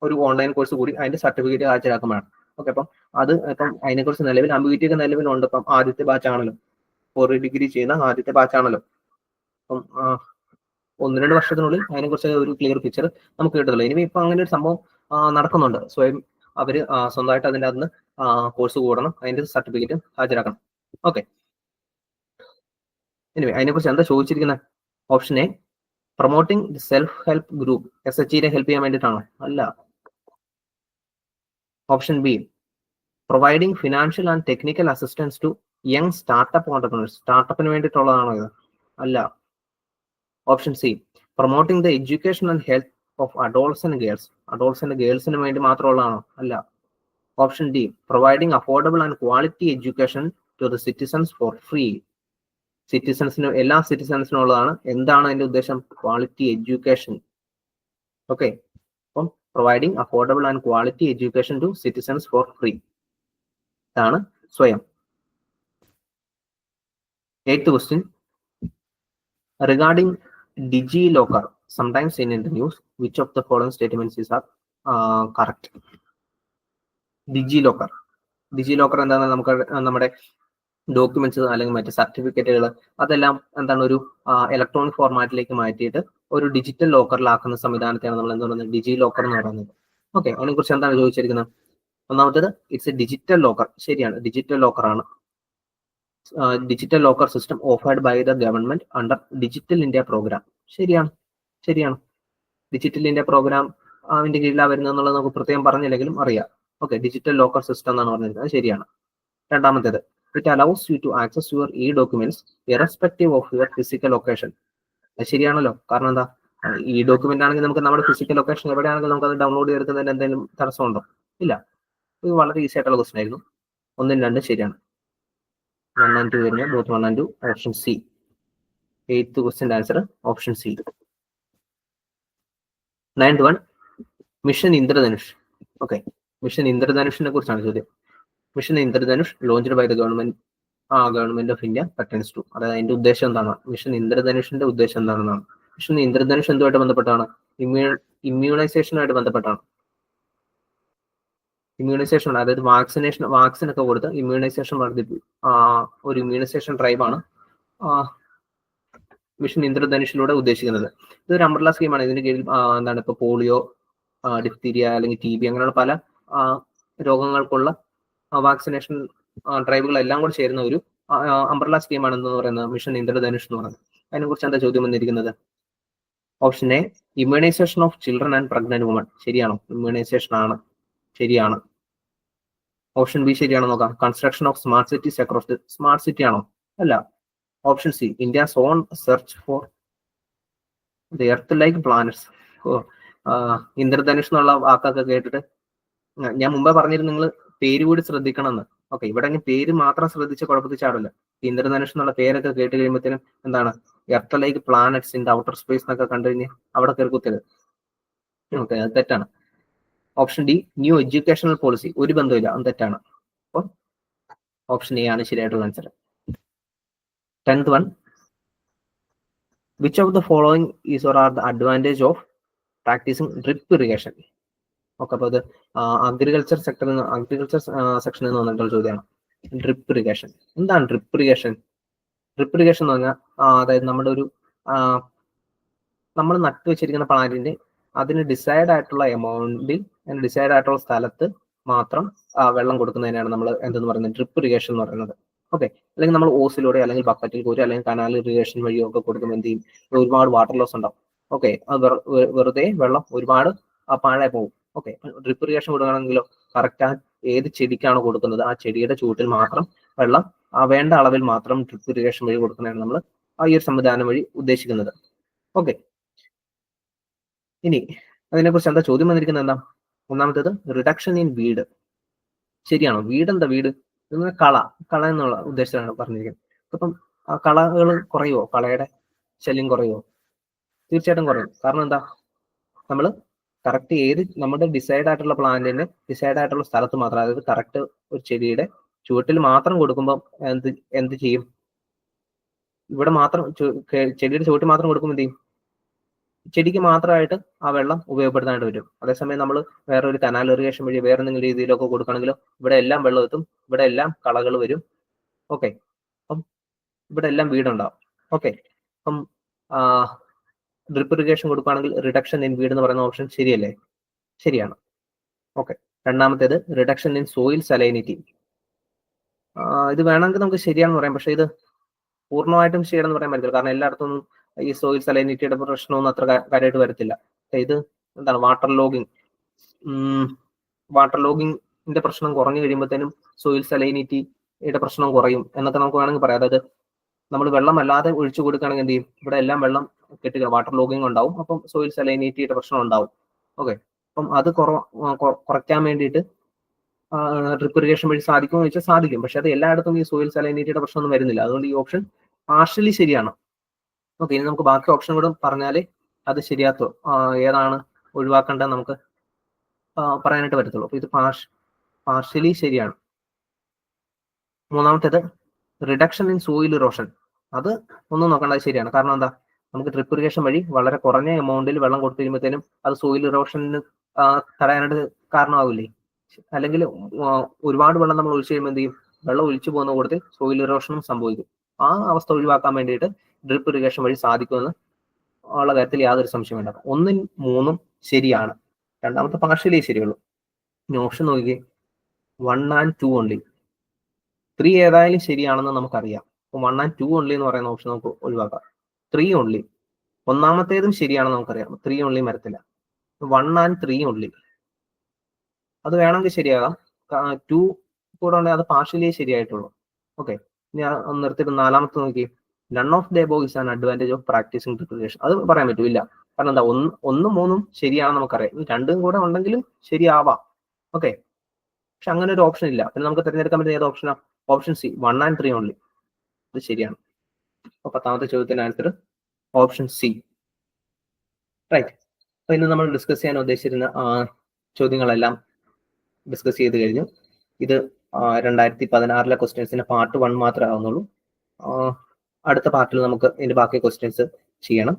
ഒരു ഓൺലൈൻ കോഴ്സ് കൂടി അതിന്റെ സർട്ടിഫിക്കറ്റ് ഹാജരാക്കുമ്പോഴാണ്. ഓക്കെ, അപ്പം അത് ഇപ്പം അതിനെക്കുറിച്ച് നിലവിൽ അംബിഗ്യൂറ്റി ഒക്കെ നിലവിലുണ്ട്. ഇപ്പം ആദ്യത്തെ ബാച്ച് ആണല്ലോ, 4 ഡിഗ്രി ചെയ്യുന്ന ആദ്യത്തെ ബാച്ച് ആണല്ലോ. അപ്പം 1-2 വർഷത്തിനുള്ളിൽ അതിനെക്കുറിച്ച് ഒരു ക്ലിയർ പിക്ചർ നമുക്ക് കിട്ടുന്നില്ല. ഇനി ഇപ്പൊ അങ്ങനെ ഒരു സംഭവം നടക്കുന്നുണ്ട്. സ്വയം അവര് സ്വന്തമായിട്ട് അതിൻ്റെ അകത്ത് കോഴ്സ് കൂടണം, അതിന്റെ സർട്ടിഫിക്കറ്റ് ഹാജരാക്കണം. ഓക്കെ, ഇനി അതിനെക്കുറിച്ച് എന്താ ചോദിച്ചിരിക്കുന്നത്? Option A, promoting self help group. SHE help ചെയ്യാൻ വേണ്ടിയിട്ടാണോ? അല്ല. Option B, providing financial and technical assistance to young startup entrepreneurs. സ്റ്റാർട്ടപ്പിന് വേണ്ടിയിട്ടുള്ളതാണോ ഇത്? അല്ല. Option C, promoting the education and health of adolescent girls. Adolescent ഗേൾസിന് വേണ്ടി മാത്രമുള്ളതാണോ? അല്ല. Option D, providing affordable and quality education to the citizens for free. സിറ്റിസൺസിന്, എല്ലാ സിറ്റിസൺസിനും ഉള്ളതാണ്. എന്താണ് അതിന്റെ ഉദ്ദേശം? Quality education. ഓക്കെ, അപ്പം providing affordable and quality education to citizens for free. ഇതാണ് Swayam. 8th question. Regarding DigiLocker, sometimes seen in the news, which of the following statements is correct? DigiLocker എന്താണ്? നമുക്ക് നമ്മുടെ ഡോക്യുമെന്റ്സ് അല്ലെങ്കിൽ മറ്റ് സർട്ടിഫിക്കറ്റുകൾ അതെല്ലാം എന്താണ് ഒരു ഇലക്ട്രോണിക് ഫോർമാറ്റിലേക്ക് മാറ്റിയിട്ട് ഒരു ഡിജിറ്റൽ ലോക്കറിലാക്കുന്ന സംവിധാനത്തെയാണ് നമ്മൾ എന്താ പറയുന്നത്? DigiLocker എന്ന് പറയുന്നത്. ഓക്കെ, അതിനെ കുറിച്ച് എന്താണ് ചോദിച്ചിരിക്കുന്നത്? ഒന്നാമത്തേത്, ഇറ്റ്സ് എ ഡിജിറ്റൽ ലോക്കർ. ശരിയാണ്, ഡിജിറ്റൽ ലോക്കർ ആണ്. Digital locker system offered by the government under digital India program. ശരിയാണ്. ഡിജിറ്റൽ ഇന്ത്യ പ്രോഗ്രാം അതിന്റെ കീഴിലാണ് വരുന്നത് എന്നുള്ളത് നമുക്ക് പ്രത്യേകം പറഞ്ഞില്ലെങ്കിലും അറിയാം. ഓക്കെ, ഡിജിറ്റൽ ലോക്കർ സിസ്റ്റം എന്നാണ് പറഞ്ഞിരിക്കുന്നത്. ശരിയാണ്. രണ്ടാമത്തേത്, it allows you to access your documents irrespective of your physical location. അത് ശരിയാണല്ലോ. കാരണം എന്താ, ഡോക്യുമെന്റ് ആണെങ്കിൽ നമുക്ക് നമ്മുടെ ഫിസിക്കൽ ലൊക്കേഷൻ എവിടെയാണെങ്കിലും നമുക്ക് അത് ഡൗൺലോഡ് ചെയ്തെടുക്കുന്നതിന് എന്തെങ്കിലും തടസ്സമുണ്ടോ? ഇല്ല. ഇത് വളരെ ഈസി ആയിട്ടുള്ള ക്വസ്റ്റൻ ആയിരുന്നു. 1 2 ശരിയാണ്. 1 and 2 വരുന്നത് both 1 and 2. Option C. 8th question answer option C. 9th one, mission Indradhanush. Okay, mission ഇന്ദ്രധനുഷിനെ കുറിച്ചാണ് ചോദ്യം. Mission Indradhanush launched by the government of India pertains to. അതായത് അതിന്റെ ഉദ്ദേശം എന്താണ്? മിഷൻ ഇന്ദ്രധനുഷിന്റെ ഉദ്ദേശം എന്താണെന്നാണ്. മിഷൻ ഇന്ദ്രധനുഷ് എന്തുമായിട്ട് ബന്ധപ്പെട്ടാണ്? ഇമ്മ്യൂണൈസേഷനുമായിട്ട് ബന്ധപ്പെട്ടാണ്. ഇമ്മ്യൂണൈസേഷൻ, അതായത് വാക്സിൻ ഒക്കെ കൊടുത്ത് ഇമ്മ്യൂണൈസേഷൻ ഒരു ഇമ്മ്യൂണൈസേഷൻ ഡ്രൈവാണ് മിഷൻ ഇന്ദ്രധനുഷിലൂടെ ഉദ്ദേശിക്കുന്നത്. ഇതൊരു അംബ്രല്ല സ്കീമാണ്. ഇതിന്റെ കീഴിൽ എന്താണ് ഇപ്പൊ പോളിയോ, ഡിഫ്തീരിയ അല്ലെങ്കിൽ TB അങ്ങനെയുള്ള പല രോഗങ്ങൾക്കുള്ള വാക്സിനേഷൻ ഡ്രൈവുകളെല്ലാം കൂടെ ചേരുന്ന ഒരു അംബ്രല്ല സ്കീമാണ് എന്ന് പറയുന്നത് മിഷൻ ഇന്ദ്രധനുഷ് എന്ന് പറയുന്നത്. അതിനെ കുറിച്ച് എന്താ ചോദ്യം വന്നിരിക്കുന്നത്? Option A, immunisation of children and pregnant women. ശരിയാണോ? ഇമ്മ്യൂണൈസേഷൻ ആണ്. ശരിയാണ്. ഓപ്ഷൻ ബി ശരിയാണോ നോക്കാം. Construction of smart cities across the. Smart city ആണോ? അല്ല. Option C, India's own search for the earth like planets. Indradhanush എന്നുള്ള വാക്കൊക്കെ കേട്ടിട്ട് ഞാൻ മുമ്പേ പറഞ്ഞിരുന്നു നിങ്ങൾ പേര് കൂടി ശ്രദ്ധിക്കണം എന്ന്. ഓക്കെ, ഇവിടെ പേര് മാത്രം ശ്രദ്ധിച്ച് കുഴപ്പത്തിൽ ചാടില്ല. ഇന്ദ്രധനുഷ് എന്നുള്ള പേരൊക്കെ കേട്ട് കഴിയുമ്പോഴത്തേനും എന്താണ് earth like planets in the outer space എന്നൊക്കെ കണ്ടു കഴിഞ്ഞാൽ അവിടെ കയറി കുത്തരുത്. ഓക്കെ, അത് തെറ്റാണ്. Option D, new educational policy. ഒരു ബന്ധമില്ല, അത് തെറ്റാണ്. അപ്പോൾ ഓപ്ഷൻ എ ആണ് ശരിയായിട്ടുള്ള answer. 10th one, which of the following is or are the advantage of practicing drip irrigation? Okay, അപ്പോൾ അത് അഗ്രികൾച്ചർ സെക്ഷനിൽ നിന്ന് വന്നിട്ടുള്ള ചോദ്യമാണ്. ഡ്രിപ്പ് ഇറിഗേഷൻ എന്താണ്? ഡ്രിപ്പ് ഇറിഗേഷൻ എന്ന് പറഞ്ഞാൽ അതായത് നമ്മുടെ ഒരു നമ്മൾ നട്ടു വെച്ചിരിക്കുന്ന പ്ലാന്റിന്റെ അതിന് ഡിസൈഡ് ആയിട്ടുള്ള എമൗണ്ടിൽ ഡിസൈഡ് ആയിട്ടുള്ള സ്ഥലത്ത് മാത്രം വെള്ളം കൊടുക്കുന്നതിനാണ് നമ്മൾ എന്തെന്ന് പറയുന്നത്? ഡ്രിപ്പ് ഇറിഗേഷൻ എന്ന് പറയുന്നത്. ഓക്കെ, അല്ലെങ്കിൽ നമ്മൾ ഓസിലൂടെ അല്ലെങ്കിൽ ബക്കറ്റിൽ കൂടി അല്ലെങ്കിൽ കനാൽ ഇറിഗേഷൻ വഴിയോ ഒക്കെ കൊടുക്കുമ്പോൾ എന്ത് ചെയ്യും? ഒരുപാട് വാട്ടർ ലോസ് ഉണ്ടാവും. ഓക്കെ, അത് വെറുതെ വെള്ളം ഒരുപാട് പാഴായി പോകും. ഓക്കെ, ഡ്രിപ്പ് ഇറിഗേഷൻ കൊടുക്കണമെങ്കിലോ കറക്റ്റ് ഏത് ചെടിക്കാണോ കൊടുക്കുന്നത് ആ ചെടിയുടെ ചൂട്ടിൽ മാത്രം വെള്ളം വേണ്ട അളവിൽ മാത്രം ഡ്രിപ്പ് ഇറിഗേഷൻ വഴി കൊടുക്കുന്നതാണ് നമ്മൾ ഈ ഒരു സംവിധാനം വഴി ഉദ്ദേശിക്കുന്നത്. ഓക്കെ, ഇനി അതിനെക്കുറിച്ച് എന്താ ചോദ്യം വന്നിരിക്കുന്നത്? എന്താ ഒന്നാമത്തേത് റിഡക്ഷൻ ഇൻ വീട്. ശരിയാണോ? വീട് എന്താ വീട്? കള എന്നുള്ള ഉദ്ദേശത്തിലാണ് പറഞ്ഞിരിക്കുന്നത്. അപ്പം ആ കളകൾ കുറയുമോ? കളയുടെ ശല്യം കുറയുമോ? തീർച്ചയായിട്ടും കുറയും. കാരണം എന്താ, നമ്മൾ കറക്റ്റ് നമ്മുടെ ഡിസൈഡ് ആയിട്ടുള്ള പ്ലാന്റിന് ഡിസൈഡ് ആയിട്ടുള്ള സ്ഥലത്ത് മാത്രം, അതായത് കറക്റ്റ് ഒരു ചെടിയുടെ ചുവട്ടിൽ മാത്രം കൊടുക്കുമ്പോൾ എന്ത് ചെയ്യും? ഇവിടെ മാത്രം ചെടിയുടെ ചുവട്ടിൽ മാത്രം കൊടുക്കുമ്പോൾ എന്ത് ചെയ്യും? ചെടിക്ക് മാത്രമായിട്ട് ആ വെള്ളം ഉപയോഗപ്പെടുത്താനായിട്ട് വരും. അതേസമയം നമ്മൾ വേറെ ഒരു കനാൽ ഇറിഗേഷൻ വഴി വേറെ എന്തെങ്കിലും രീതിയിലൊക്കെ കൊടുക്കുകയാണെങ്കിലോ ഇവിടെ എല്ലാം വെള്ളം എത്തും, ഇവിടെ എല്ലാം കളകൾ വരും. ഓക്കെ, അപ്പം ഇവിടെ എല്ലാം വീടുണ്ടാവും. ഓക്കെ, അപ്പം ഡ്രിപ്പ് ഇറിഗേഷൻ കൊടുക്കുകയാണെങ്കിൽ റിഡക്ഷൻ ഇൻ വീട് എന്ന് പറയുന്ന ഓപ്ഷൻ ശരിയല്ലേ? ശരിയാണ്. ഓക്കെ, രണ്ടാമത്തേത് റിഡക്ഷൻ ഇൻ സോയിൽ സലൈനിറ്റി. ഇത് വേണമെങ്കിൽ നമുക്ക് ശരിയാണെന്ന് പറയാം, പക്ഷേ ഇത് പൂർണ്ണമായിട്ടും ശരിയാണെന്ന് പറയാൻ പറ്റില്ല. കാരണം എല്ലായിടത്തും ഈ സോയിൽ സലൈനിറ്റിയുടെ പ്രശ്നമൊന്നും അത്ര കാര്യമായിട്ട് വരത്തില്ല. ഇത് എന്താണ്, വാട്ടർ ലോഗിങ്ങിന്റെ പ്രശ്നം കുറഞ്ഞു കഴിയുമ്പോഴത്തേനും സോയിൽ സലൈനിറ്റിയുടെ പ്രശ്നം കുറയും എന്നൊക്കെ നമുക്ക് വേണമെങ്കിൽ പറയാം. അതായത് നമ്മൾ വെള്ളം അല്ലാതെ ഒഴിച്ചു കൊടുക്കുകയാണെങ്കിൽ എന്ത് ചെയ്യും? ഇവിടെ എല്ലാം വെള്ളം കെട്ടി വാട്ടർ ലോഗിങ് ഉണ്ടാവും, അപ്പം സോയിൽ സലൈനിറ്റിയുടെ പ്രശ്നം ഉണ്ടാവും. ഓക്കെ, അപ്പം അത് കുറയ്ക്കാൻ വേണ്ടിയിട്ട് ഡ്രിപ്പ് ഇറിഗേഷൻ വഴി സാധിക്കുമോ എന്ന് വെച്ചാൽ സാധിക്കും. പക്ഷെ അത് എല്ലായിടത്തും ഈ സോയിൽ സലൈനിറ്റിയുടെ പ്രശ്നമൊന്നും വരുന്നില്ല. അതുകൊണ്ട് ഈ ഓപ്ഷൻ പാർഷ്യലി ശരിയാണ്. ഓക്കെ, ഇനി നമുക്ക് ബാക്കി ഓപ്ഷൻ കൂടെ പറഞ്ഞാലേ അത് ശരിയാത്തോ ഏതാണ് ഒഴിവാക്കേണ്ടത് നമുക്ക് പറയാനായിട്ട് പറ്റത്തുള്ളൂ. അപ്പൊ ഇത് പാർഷ്യലി ശരിയാണ്. മൂന്നാമത്തേത് റിഡക്ഷൻ ഇൻ സോയിൽ ഇറോഷൻ. അത് ഒന്നും നോക്കേണ്ടത് ശരിയാണ്. കാരണം എന്താ, നമുക്ക് ഡ്രിപ്പ് ഇറിഗേഷൻ വഴി വളരെ കുറഞ്ഞ എമൗണ്ടിൽ വെള്ളം കൊടുത്തു കഴിയുമ്പോഴത്തേനും അത് സോയിൽ ഇറോഷന് തടയാനായിട്ട് കാരണമാവില്ലേ? അല്ലെങ്കിൽ ഒരുപാട് വെള്ളം നമ്മൾ ഒഴിച്ചു കഴിയുമ്പോൾ എന്ത് ചെയ്യും? വെള്ളം ഒഴിച്ചു പോകുന്ന കൂട്ടത്തിൽ സോയിൽ ഇറോഷനും സംഭവിക്കും. ആ അവസ്ഥ ഒഴിവാക്കാൻ വേണ്ടിയിട്ട് ഡ്രിപ്പ് ഇറിഗേഷൻ വഴി സാധിക്കുമെന്ന് ഉള്ള കാര്യത്തിൽ യാതൊരു സംശയം വേണ്ട. 1 ഉം 3 ശരിയാണ്. രണ്ടാമത്തെ പാർഷ്യലി ശരിയുള്ളൂ. ഇനി ഓപ്ഷൻ നോക്കിക്കേ, 1 and 2 ഓൺലി. 3 ഏതായാലും ശരിയാണെന്ന് നമുക്കറിയാം. അപ്പൊ 1 and 2 ഓൺലി എന്ന് പറയുന്ന ഓപ്ഷൻ നമുക്ക് ഒഴിവാക്കാം. 3 ഓൺലി, ഒന്നാമത്തേതും ശരിയാണെന്ന് നമുക്കറിയാം. 3 ഓൺലി വരത്തില്ല. 1 and 3 ഓൺലി, അത് വേണമെങ്കിൽ ശരിയാകാം. 2 കൂടെ ഉണ്ടെങ്കിൽ അത് പാർഷ്യലി ശരിയായിട്ടുള്ളൂ. ഓക്കെ, ഞാൻ നിർത്തിയിട്ട് നാലാമത്തെ നോക്കി, none of the above is an advantage of practising drip irrigation. അത് പറയാൻ പറ്റില്ല. കാരണം എന്താ, 1 3 ശരിയാണെന്ന് നമുക്കറിയാം. 2 കൂടെ ഉണ്ടെങ്കിലും ശരിയാവാം. ഓക്കെ, പക്ഷെ അങ്ങനെ ഒരു ഓപ്ഷൻ ഇല്ല. പിന്നെ നമുക്ക് തിരഞ്ഞെടുക്കാൻ പറ്റുന്ന ഏത് ഓപ്ഷനാണ്? Option C, 1 and 3 only. ഇത് ശരിയാണ്. അപ്പൊ 10ാമത്തെ ചോദ്യത്തിന്റെ ആൻസർ ഓപ്ഷൻ സി. റൈറ്റ്. അപ്പൊ ഇന്ന് നമ്മൾ ഡിസ്കസ് ചെയ്യാൻ ഉദ്ദേശിച്ചിരുന്ന ചോദ്യങ്ങളെല്ലാം ഡിസ്കസ് ചെയ്ത് കഴിഞ്ഞു. ഇത് 2016 ക്വസ്റ്റ്യൻസിന്റെ പാർട്ട് 1 മാത്രമേ ആവുന്നുള്ളൂ. അടുത്ത പാർട്ടിൽ നമുക്ക് ഇതിന്റെ ബാക്കി ക്വസ്റ്റ്യൻസ് ചെയ്യണം.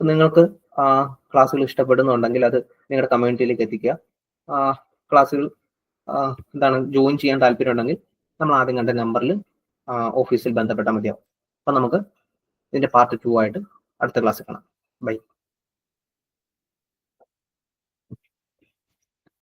നിങ്ങൾക്ക് ക്ലാസ്സുകൾ ഇഷ്ടപ്പെടുന്നുണ്ടെങ്കിൽ അത് നിങ്ങളുടെ കമ്മ്യൂണിറ്റിയിലേക്ക് എത്തിക്കുക. ക്ലാസ്സുകൾ ജോയിൻ ചെയ്യാൻ താല്പര്യം ഉണ്ടെങ്കിൽ നമ്മൾ ആദ്യം കണ്ട നമ്പറിൽ ഓഫീസിൽ ബന്ധപ്പെട്ടാൽ മതിയാവും. അപ്പം നമുക്ക് ഇതിന്റെ പാർട്ട് 2 ആയിട്ട് അടുത്ത ക്ലാസ്സിൽ കാണാം. ബൈ.